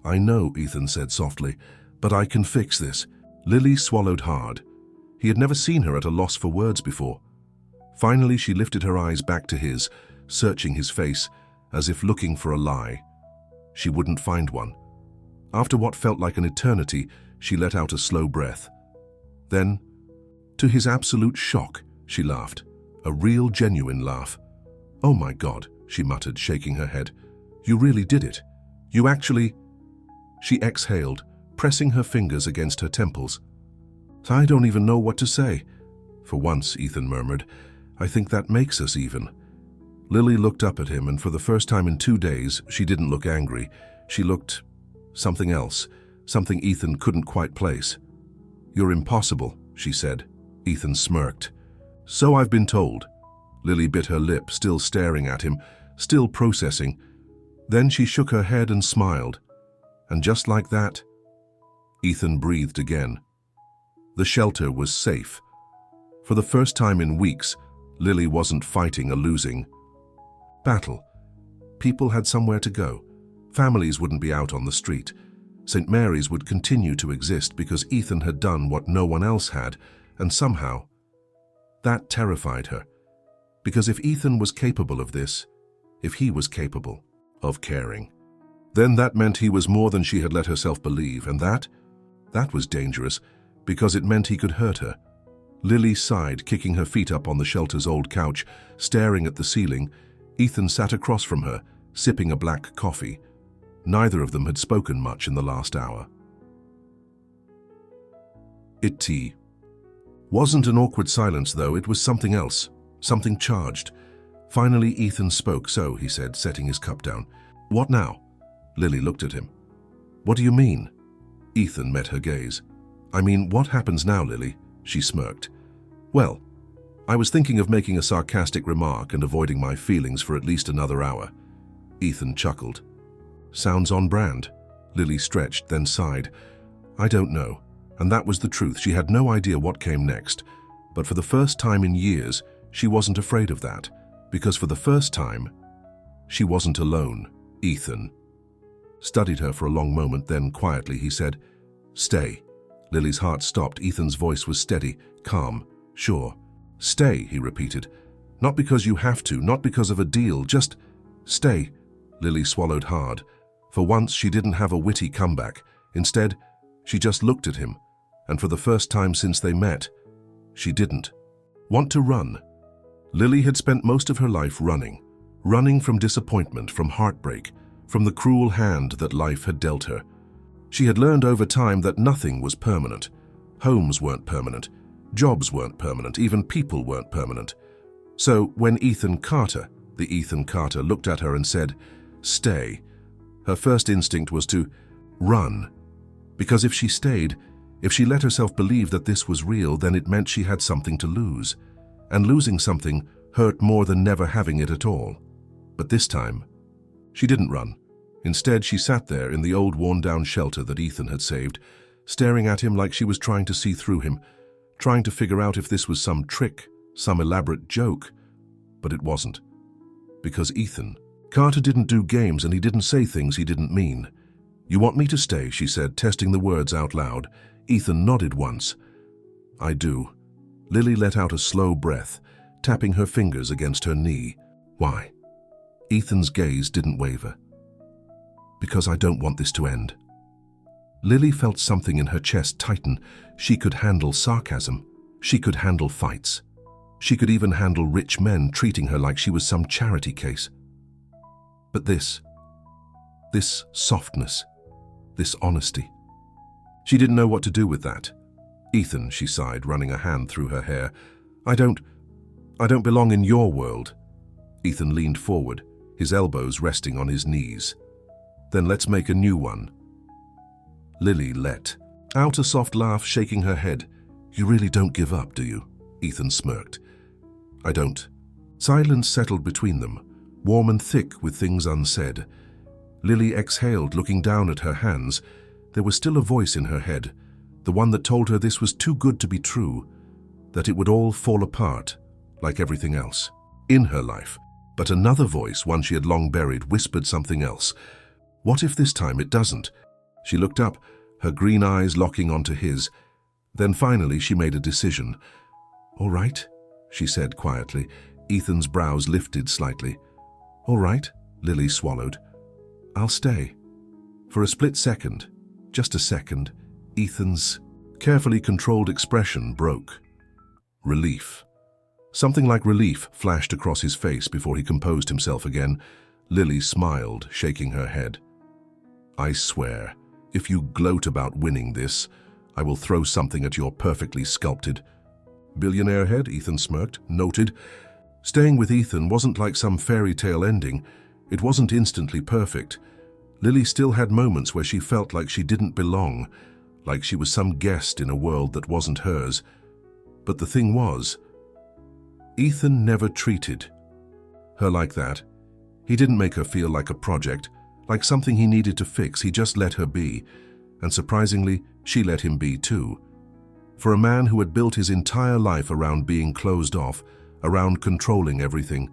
"I know," Ethan said softly, "but I can fix this." Lily swallowed hard. He had never seen her at a loss for words before. Finally, she lifted her eyes back to his, searching his face, as if looking for a lie. She wouldn't find one. After what felt like an eternity, she let out a slow breath. Then, to his absolute shock, she laughed. A real, genuine laugh. "Oh my God," she muttered, shaking her head. "You really did it. You actually—" She exhaled, pressing her fingers against her temples. "I don't even know what to say." "For once," Ethan murmured, "I think that makes us even." Lily looked up at him, and for the first time in 2 days, she didn't look angry. She looked something else, something Ethan couldn't quite place. "You're impossible," she said. Ethan smirked. "So I've been told." Lily bit her lip, still staring at him, still processing. Then she shook her head and smiled. And just like that, Ethan breathed again. The shelter was safe. For the first time in weeks, Lily wasn't fighting a losing battle. People had somewhere to go. Families wouldn't be out on the street. St. Mary's would continue to exist because Ethan had done what no one else had, and somehow, that terrified her. Because if Ethan was capable of this, if he was capable of caring, then that meant he was more than she had let herself believe, and that was dangerous, because it meant he could hurt her. Lily sighed, kicking her feet up on the shelter's old couch, staring at the ceiling. Ethan sat across from her, sipping a black coffee. Neither of them had spoken much in the last hour. It wasn't an awkward silence, though. It was something else, something charged. Finally, Ethan spoke. "So," he said, setting his cup down. "What now?" Lily looked at him. "What do you mean?" Ethan met her gaze. "I mean, what happens now, Lily?" She smirked. "Well, I was thinking of making a sarcastic remark and avoiding my feelings for at least another hour." Ethan chuckled. "Sounds on brand." Lily stretched, then sighed. "I don't know." And that was the truth. She had no idea what came next. But for the first time in years, she wasn't afraid of that. Because for the first time, she wasn't alone. Ethan studied her for a long moment, then quietly he said, "Stay." Lily's heart stopped. Ethan's voice was steady, calm. "Sure." "Stay," he repeated. "Not because you have to, not because of a deal, just stay." Lily swallowed hard. For once, she didn't have a witty comeback. Instead, she just looked at him, and for the first time since they met, she didn't want to run. Lily had spent most of her life running from disappointment, from heartbreak, from the cruel hand that life had dealt her. She had learned over time that nothing was permanent. Homes weren't permanent. Jobs weren't permanent. Even people weren't permanent. So when Ethan Carter, The Ethan Carter looked at her and said, "Stay." Her first instinct was to run. Because if she stayed, if she let herself believe that this was real, then it meant she had something to lose. And losing something hurt more than never having it at all. But this time, she didn't run. Instead, she sat there in the old worn-down shelter that Ethan had saved, staring at him like she was trying to see through him, trying to figure out if this was some trick, some elaborate joke. But it wasn't. Because Ethan Carter didn't do games, and he didn't say things he didn't mean. "You want me to stay?" she said, testing the words out loud. Ethan nodded once. "I do." Lily let out a slow breath, tapping her fingers against her knee. "Why?" Ethan's gaze didn't waver. "Because I don't want this to end." Lily felt something in her chest tighten. She could handle sarcasm. She could handle fights. She could even handle rich men treating her like she was some charity case. But this softness, this honesty. She didn't know what to do with that. "Ethan," she sighed, running a hand through her hair, I don't belong in your world." Ethan leaned forward, his elbows resting on his knees. "Then let's make a new one." Lily let out a soft laugh, shaking her head. "You really don't give up, do you?" Ethan smirked. "I don't." Silence settled between them, warm and thick with things unsaid. Lily exhaled, looking down at her hands. There was still a voice in her head, the one that told her this was too good to be true, that it would all fall apart, like everything else, in her life. But another voice, one she had long buried, whispered something else. What if this time it doesn't? She looked up, her green eyes locking onto his. Then finally she made a decision. "All right," she said quietly. Ethan's brows lifted slightly. "All right," Lily swallowed. "I'll stay." For a split second, just a second, Ethan's carefully controlled expression broke. Relief. Something like relief flashed across his face before he composed himself again. Lily smiled, shaking her head. "I swear, if you gloat about winning this, I will throw something at your perfectly sculpted..." "Billionaire head," Ethan smirked. "Noted." Staying with Ethan wasn't like some fairy tale ending. It wasn't instantly perfect. Lily still had moments where she felt like she didn't belong, like she was some guest in a world that wasn't hers. But the thing was, Ethan never treated her like that. He didn't make her feel like a project, like something he needed to fix. He just let her be. And surprisingly, she let him be too. For a man who had built his entire life around being closed off, around controlling everything,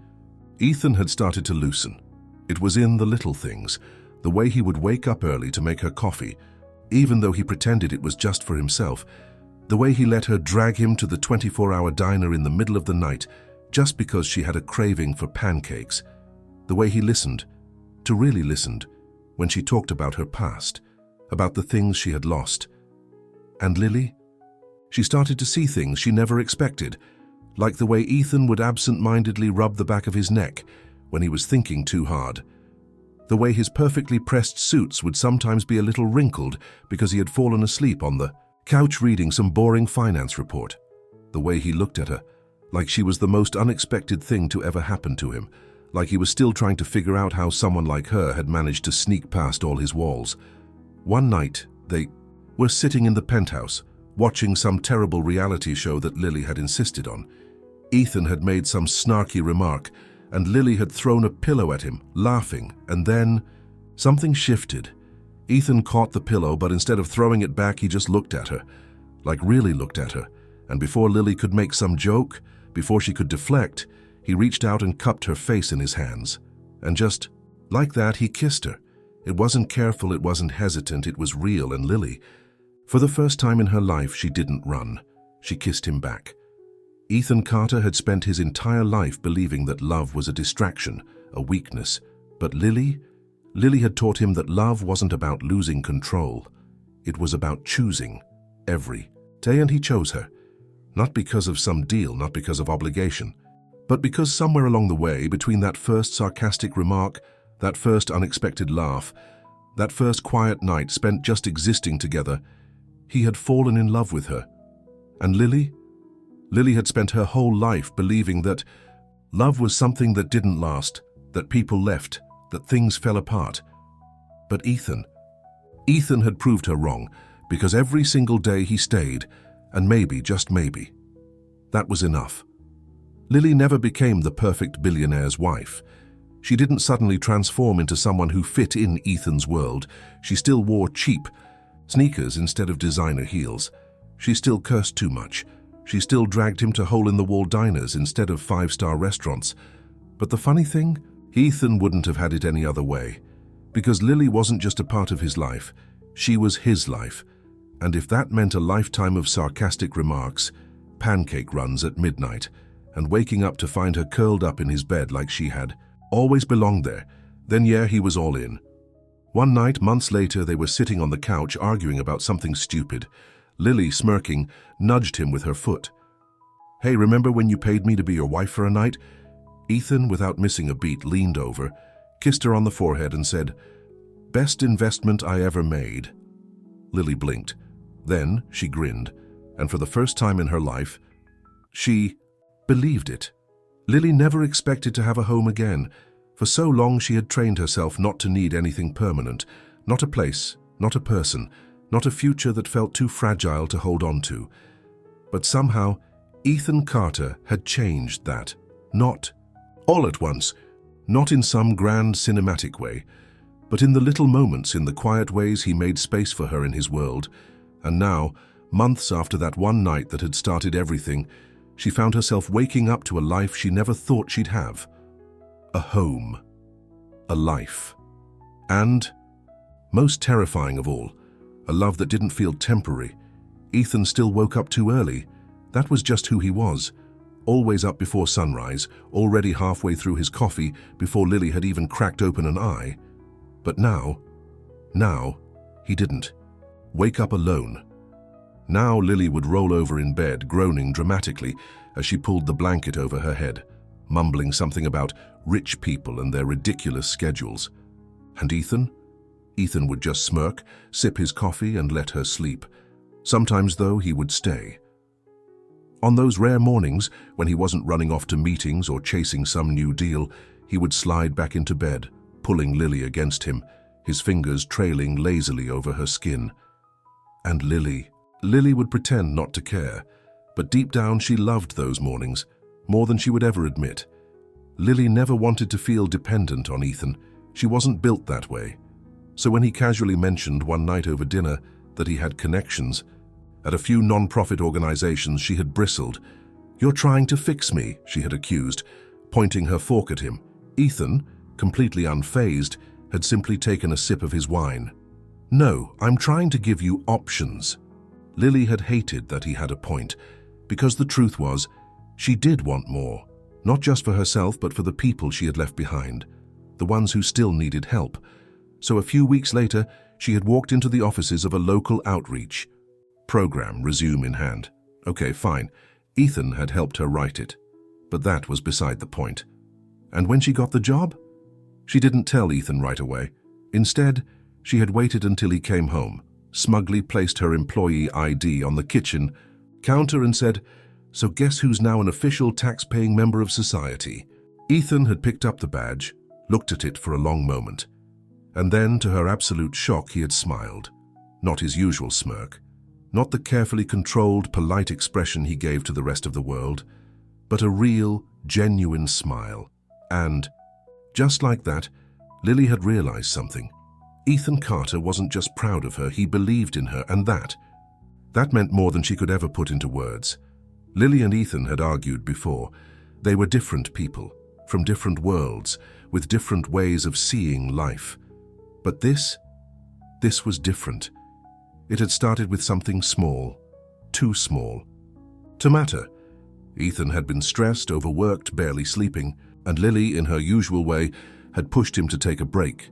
Ethan had started to loosen. It was in the little things, the way he would wake up early to make her coffee, even though he pretended it was just for himself, the way he let her drag him to the 24-hour diner in the middle of the night just because she had a craving for pancakes, the way he listened, to really listened, when she talked about her past, about the things she had lost. And Lily? She started to see things she never expected, like the way Ethan would absent-mindedly rub the back of his neck when he was thinking too hard, the way his perfectly pressed suits would sometimes be a little wrinkled because he had fallen asleep on the couch reading some boring finance report, the way he looked at her, like she was the most unexpected thing to ever happen to him, like he was still trying to figure out how someone like her had managed to sneak past all his walls. One night, they were sitting in the penthouse, watching some terrible reality show that Lily had insisted on. Ethan had made some snarky remark, and Lily had thrown a pillow at him, laughing, and then something shifted. Ethan caught the pillow, but instead of throwing it back, he just looked at her, like really looked at her, and before Lily could make some joke, before she could deflect, he reached out and cupped her face in his hands. And just like that, he kissed her. It wasn't careful, it wasn't hesitant, it was real, and Lily, for the first time in her life, she didn't run. She kissed him back. Ethan Carter had spent his entire life believing that love was a distraction, a weakness. But Lily had taught him that love wasn't about losing control. It was about choosing every day, and he chose her. Not because of some deal, not because of obligation, but because somewhere along the way, between that first sarcastic remark, that first unexpected laugh, that first quiet night spent just existing together, he had fallen in love with her. And Lily had spent her whole life believing that Love was something that didn't last, that people left, that things fell apart. But Ethan had proved her wrong, because every single day he stayed, and maybe, just maybe, that was enough. Lily never became the perfect billionaire's wife. She didn't suddenly transform into someone who fit in Ethan's world. She still wore cheap sneakers instead of designer heels. She still cursed too much. She still dragged him to hole-in-the-wall diners instead of five-star restaurants. But the funny thing, Ethan wouldn't have had it any other way. Because Lily wasn't just a part of his life, she was his life. And if that meant a lifetime of sarcastic remarks, pancake runs at midnight, and waking up to find her curled up in his bed like she had always belonged there, then yeah, he was all in. One night, months later, they were sitting on the couch arguing about something stupid. Lily, smirking, nudged him with her foot. "Hey, remember when you paid me to be your wife for a night?" Ethan, without missing a beat, leaned over, kissed her on the forehead and said, "Best investment I ever made." Lily blinked. Then she grinned, and for the first time in her life, she believed it. Lily never expected to have a home again. For so long she had trained herself not to need anything permanent, not a place, not a person, not a future that felt too fragile to hold on to. But somehow, Ethan Carter had changed that. Not all at once, not in some grand cinematic way, but in the little moments, in the quiet ways he made space for her in his world. And now, months after that one night that had started everything, she found herself waking up to a life she never thought she'd have. A home. A life. And, most terrifying of all, a love that didn't feel temporary. Ethan still woke up too early. That was just who he was. Always up before sunrise, already halfway through his coffee before Lily had even cracked open an eye. But now, he didn't. Wake up alone. Now Lily would roll over in bed, groaning dramatically as she pulled the blanket over her head, mumbling something about rich people and their ridiculous schedules. And Ethan? Ethan would just smirk, sip his coffee and let her sleep. Sometimes, though, he would stay. On those rare mornings, when he wasn't running off to meetings or chasing some new deal, he would slide back into bed, pulling Lily against him, his fingers trailing lazily over her skin. And Lily would pretend not to care, but deep down she loved those mornings, more than she would ever admit. Lily never wanted to feel dependent on Ethan. She wasn't built that way. So when he casually mentioned one night over dinner that he had connections at a few non-profit organizations, she had bristled. "You're trying to fix me," she had accused, pointing her fork at him. Ethan, completely unfazed, had simply taken a sip of his wine. "No, I'm trying to give you options." Lily had hated that he had a point, because the truth was, she did want more, not just for herself but for the people she had left behind, the ones who still needed help. So a few weeks later, she had walked into the offices of a local outreach program, resume in hand. Okay, fine. Ethan had helped her write it, but that was beside the point. And when she got the job? She didn't tell Ethan right away. Instead, she had waited until he came home, smugly placed her employee ID on the kitchen counter and said, "So guess who's now an official tax-paying member of society?" Ethan had picked up the badge, looked at it for a long moment, and then, to her absolute shock, he had smiled. Not his usual smirk, not the carefully controlled, polite expression he gave to the rest of the world, but a real, genuine smile. And, just like that, Lily had realized something. Ethan Carter wasn't just proud of her, he believed in her, and that meant more than she could ever put into words. Lily and Ethan had argued before. They were different people, from different worlds, with different ways of seeing life. But this was different. It had started with something small, too small to matter. Ethan had been stressed, overworked, barely sleeping, and Lily, in her usual way, had pushed him to take a break,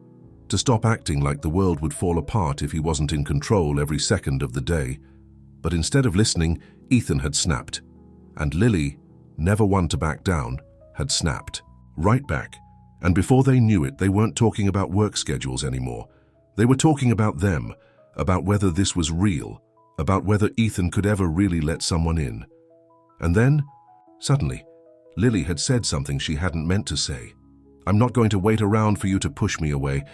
to stop acting like the world would fall apart if he wasn't in control every second of the day. But instead of listening, Ethan had snapped. And Lily, never one to back down, had snapped. Right back. And before they knew it, they weren't talking about work schedules anymore. They were talking about them, about whether this was real, about whether Ethan could ever really let someone in. And then, suddenly, Lily had said something she hadn't meant to say. "I'm not going to wait around for you to push me away."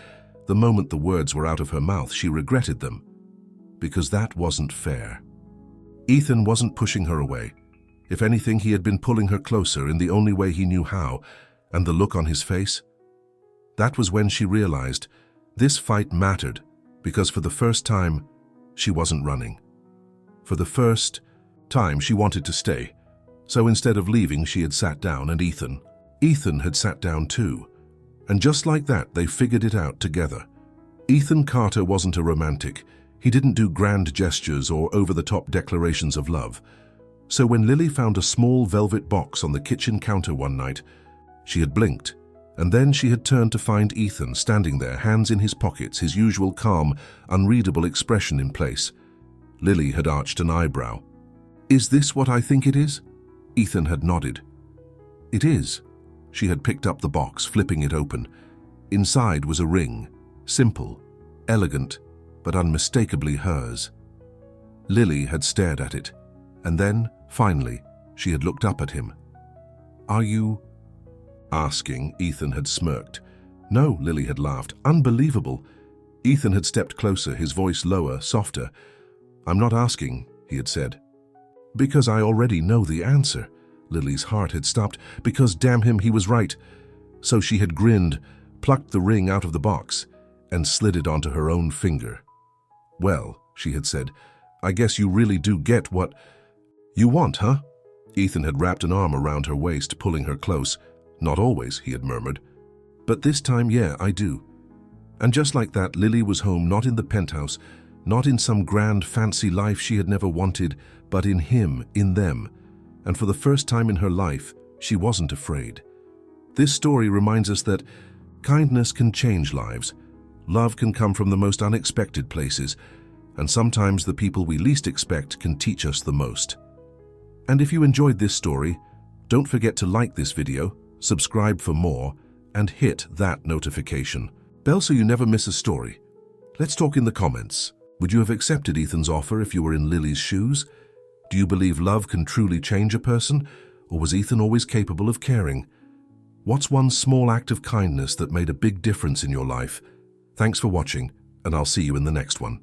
The moment the words were out of her mouth, she regretted them, because that wasn't fair. Ethan wasn't pushing her away. If anything, he had been pulling her closer in the only way he knew how, and the look on his face. That was when she realized this fight mattered, because for the first time, she wasn't running. For the first time, she wanted to stay. So instead of leaving, she had sat down, and Ethan had sat down too. And just like that, they figured it out together. Ethan Carter wasn't a romantic. He didn't do grand gestures or over-the-top declarations of love. So when Lily found a small velvet box on the kitchen counter one night, she had blinked, and then she had turned to find Ethan standing there, hands in his pockets, his usual calm, unreadable expression in place. Lily had arched an eyebrow. "Is this what I think it is?" Ethan had nodded. "It is." She had picked up the box, flipping it open. Inside was a ring, simple, elegant, but unmistakably hers. Lily had stared at it, and then, finally, she had looked up at him. "Are you asking?" Ethan had smirked. "No," Lily had laughed. "Unbelievable." Ethan had stepped closer, his voice lower, softer. "I'm not asking," he had said. "Because I already know the answer." Lily's heart had stopped, because damn him, he was right. So she had grinned, plucked the ring out of the box, and slid it onto her own finger. "Well," she had said, "I guess you really do get what you want, huh?" Ethan had wrapped an arm around her waist, pulling her close. "Not always," he had murmured. "But this time, yeah, I do." And just like that, Lily was home, not in the penthouse, not in some grand fancy life she had never wanted, but in him, in them. And for the first time in her life, she wasn't afraid. This story reminds us that kindness can change lives. Love can come from the most unexpected places, and sometimes the people we least expect can teach us the most. And if you enjoyed this story, don't forget to like this video, subscribe for more, and hit that notification bell so you never miss a story. Let's talk in the comments. Would you have accepted Ethan's offer if you were in Lily's shoes? Do you believe love can truly change a person, or was Ethan always capable of caring? What's one small act of kindness that made a big difference in your life? Thanks for watching, and I'll see you in the next one.